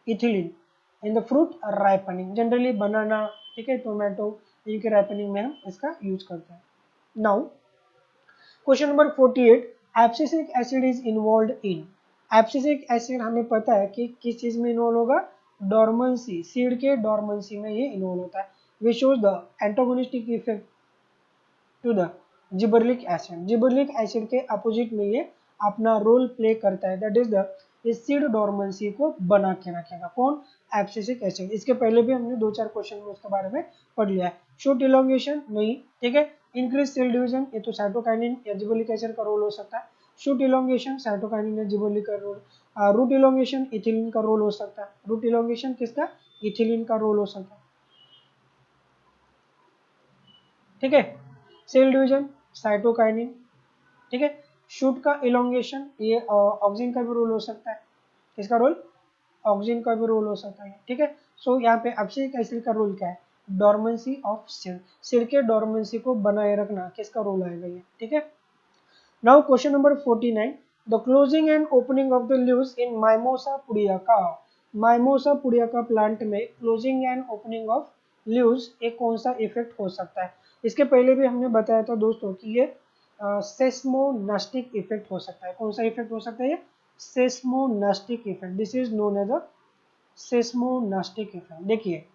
ethylene in the fruit ripening, generally banana, ठीक है, टोमेटो, इनके राइपनिंग में हम इसका यूज करते हैं। Now question number 48, abscisic acid is involve in, abscisic acid हमें पता है कि किस चीज में इन्वॉल्व होगा, डॉर्मेंसी, सीड के डॉर्मेंसी में ये इन्वॉल्व होता है। Which shows the antagonistic effect to the gibberellic acid, gibberellic acid के अपोजिट में ये अपना रोल प्ले करता है, दैट इज द इस सीड डॉर्मेंसी को बना के रखेगा कौन, एब्सिसिक एसिड। इसके पहले भी हमने दो चार क्वेश्चन में उसके बारे में पढ़ लिया है। शूट इलोंगेशन नहीं, ठीक है, इंक्रीज सेल डिवीजन, ये तो साइटोकाइनिन या जिबरलिक एसिड का रोल हो सकता है। शूट इलोंगेशन साइटोकाइनिन या जिबरलिक का रोल, रूट इलोंगेशन इथिलीन का रोल हो सकता है, रूट इलोंगेशन किसका, इथिलीन का रोल हो सकता है। ठीक है, सेल डिवीजन साइटोकाइनिन, ठीक है, शूट का इलोंगेशन ये ऑक्सिन का भी रोल हो सकता है, किसका रोल, ऑक्सिन का भी रोल हो सकता है। ठीक है, सो यहाँ पे एब्सिसिक एसिड का रोल क्या है, डॉर्मेंसी ऑफ सीड, सीड के डॉर्मेंसी को बनाए रखना, किसका रोल आएगा ये। ठीक है, now question number 49, the closing and opening of the leaves in Mimosa pudica, Mimosa pudica plant में closing and opening of leaves एक कौन सा इफेक्ट हो सकता है। इसके पहले भी हमने बताया था दोस्तों कि ये सेस्मोनास्टिक इफेक्ट हो सकता है, कौन सा इफेक्ट हो सकता है ये, seismonastic effect, this is known as a seismonastic effect. देखिए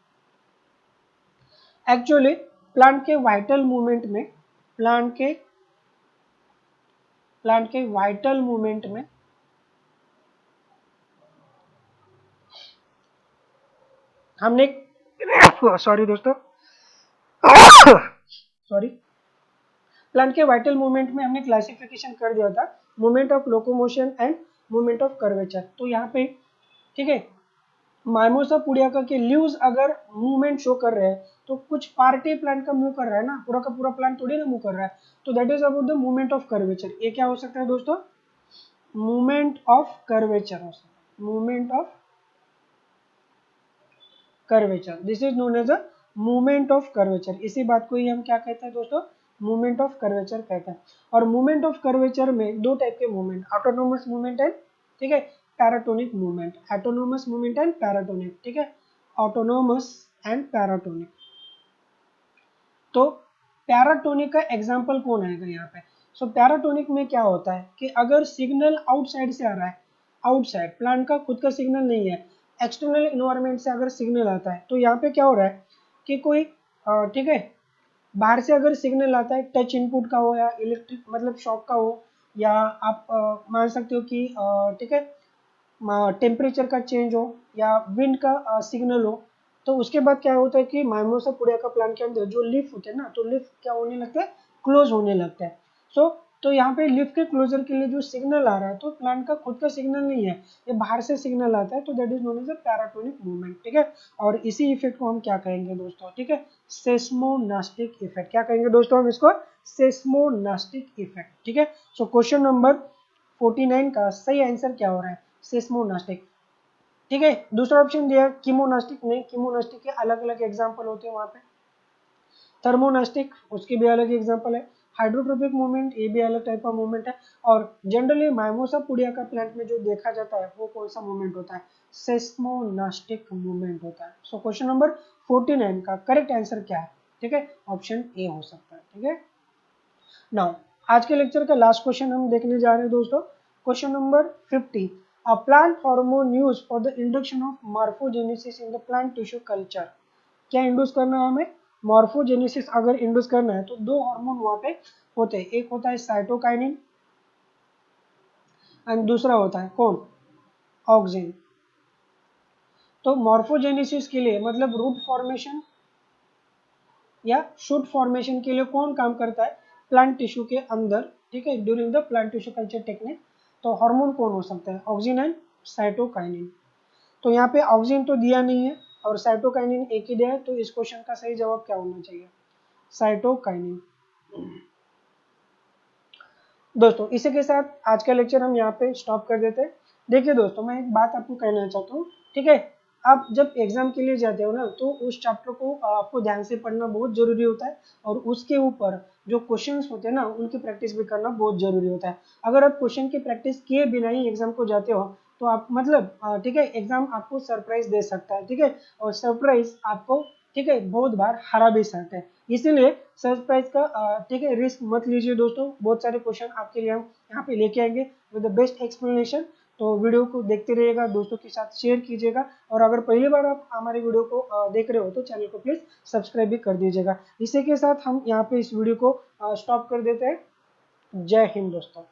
एक्चुअली प्लांट के वाइटल मूवमेंट में, प्लांट के वाइटल मूवमेंट में हमने सॉरी दोस्तों सॉरी, प्लांट के वाइटल मूवमेंट में हमने क्लासिफिकेशन कर दिया था movement of locomotion and movement of curvature. तो यहाँ पे, ठीक है, माइमोसा पुडियाका के लीव्स अगर मूवमेंट शो कर रहे हैं तो कुछ पार्ट ही प्लांट का मूव कर रहा है ना, पूरा का पूरा प्लांट थोड़ी ना मूव कर रहा है, तो that is about the movement of curvature. ये क्या हो सकता है दोस्तों, मूवमेंट ऑफ कर्वेचर हो सकता है, movement of curvature, this is known as a movement of curvature, इसी बात को ही हम क्या कहते हैं दोस्तों, मूवमेंट ऑफ कर्वेचर कहते हैं। और मूवमेंट ऑफ कर्वेचर में दो टाइप के मूवमेंट, ऑटोनोमस मूवमेंट एंड, ठीक है, paratonic movement, autonomous movement and paratonic, ठीक है, ऑटोनोमस एंड पैराटोनिक। तो पैराटोनिक का एग्जाम्पल कौन आएगा यहाँ पे? सो पैराटोनिक में क्या होता है कि अगर सिग्नल आउटसाइड से आ रहा है, आउटसाइड प्लांट का खुद का सिग्नल नहीं है, एक्सटर्नल इन्वायरमेंट से अगर सिग्नल आता है, तो यहाँ पे क्या हो रहा है कि कोई ठीक है, बाहर से अगर सिग्नल आता है, टच इनपुट का हो या इलेक्ट्रिक मतलब शॉक का हो, या आप मान सकते हो कि ठीक है टेम्परेचर का चेंज हो या विंड का सिग्नल हो, तो उसके बाद क्या होता है कि माइमोसा पुडिया का प्लांट के अंदर जो लीफ होते हैं ना, तो लीफ क्या होने लगता है, क्लोज होने लगता है। सो तो यहाँ पे लीफ के क्लोजर के लिए जो सिग्नल आ रहा है, तो प्लांट का खुद का सिग्नल नहीं है, ये बाहर से सिग्नल आता है, तो that is known as a paratonic movement, ठीक है। और इसी इफेक्ट को हम क्या कहेंगे दोस्तों, ठीक है, सेस्मोनास्टिक इफेक्ट, क्या कहेंगे दोस्तों हम इसको, सेस्मोनास्टिक इफेक्ट, ठीक है। सो क्वेश्चन नंबर 49 का सही आंसर क्या हो रहा है, सेस्मोनास्टिक, ठीक है। दूसरा ऑप्शन दिया कीमोनास्टिक, नहीं, कीमोनास्टिक के अलग अलग एग्जांपल होते हैं वहां पे। थर्मोनास्टिक, उसके भी अलग एग्जांपल है। हाइड्रोट्रोपिक मूवमेंट, ये भी अलग टाइप का मूवमेंट है। और जनरली माइमोसा पुडिया का प्लांट में जो देखा जाता है वो कौन सा मूवमेंट होता है, सेस्मोनास्टिक मूवमेंट होता है। सो क्वेश्चन नंबर 49 का करेक्ट आंसर क्या है, ठीक है, ऑप्शन ए हो सकता है, ठीक है। नाउ आज के लेक्चर का लास्ट क्वेश्चन हम देखने जा रहे हैं दोस्तों, question number 50, a plant hormone use for the induction of morphogenesis in the plant tissue culture. क्या इंड्यूस करना है हमें, मॉर्फोजेनेसिस अगर इंड्यूस करना है तो दो हार्मोन वहां पे होते हैं, एक होता है साइटोकाइनिन एंड दूसरा होता है कौन, ऑक्सिन। तो मॉर्फोजेनेसिस के लिए मतलब रूट फॉर्मेशन या शूट फॉर्मेशन के लिए कौन काम करता है प्लांट टिश्यू के अंदर, ठीक है, during the plant tissue culture technique, तो हार्मोन कौन हो सकता है, ऑक्सिन एंड साइटोकाइनिन। तो यहाँ पे ऑक्सिन तो दिया नहीं है और साइटोकाइनिन एक ही दिया है, तो इस क्वेश्चन का सही जवाब क्या होना चाहिए, साइटोकाइनिन। दोस्तों इसी के साथ आज का लेक्चर हम यहाँ पे स्टॉप कर देते हैं। देखिए दोस्तों, मैं एक बात आपको कहना चाहता हूँ, ठीक है, आप जब एग्जाम के लिए जाते हो ना, तो उस चैप्टर को आपको ध्यान से पढ़ना बहुत जरूरी होता है, और उसके ऊपर जो क्वेश्चंस होते हैं ना, उनकी प्रैक्टिस भी करना बहुत जरूरी होता है। अगर आप क्वेश्चन की प्रैक्टिस किए बिना ही एग्जाम को जाते हो, तो आप मतलब ठीक है, एग्जाम आपको सरप्राइज दे सकता है, ठीक है, और सरप्राइज आपको, ठीक है, बहुत बार हरा भी सकता है। इसीलिए सरप्राइज का ठीक है रिस्क मत लीजिए दोस्तों, बहुत सारे क्वेश्चन आपके लिए हम यहाँ पे लेके आएंगे विद द बेस्ट एक्सप्लेनेशन। तो वीडियो को देखते रहिएगा, दोस्तों के साथ शेयर कीजिएगा, और अगर पहली बार आप हमारे वीडियो को देख रहे हो तो चैनल को प्लीज सब्सक्राइब भी कर दीजिएगा। इसी के साथ हम यहाँ पे इस वीडियो को स्टॉप कर देते हैं। जय हिंद दोस्तों।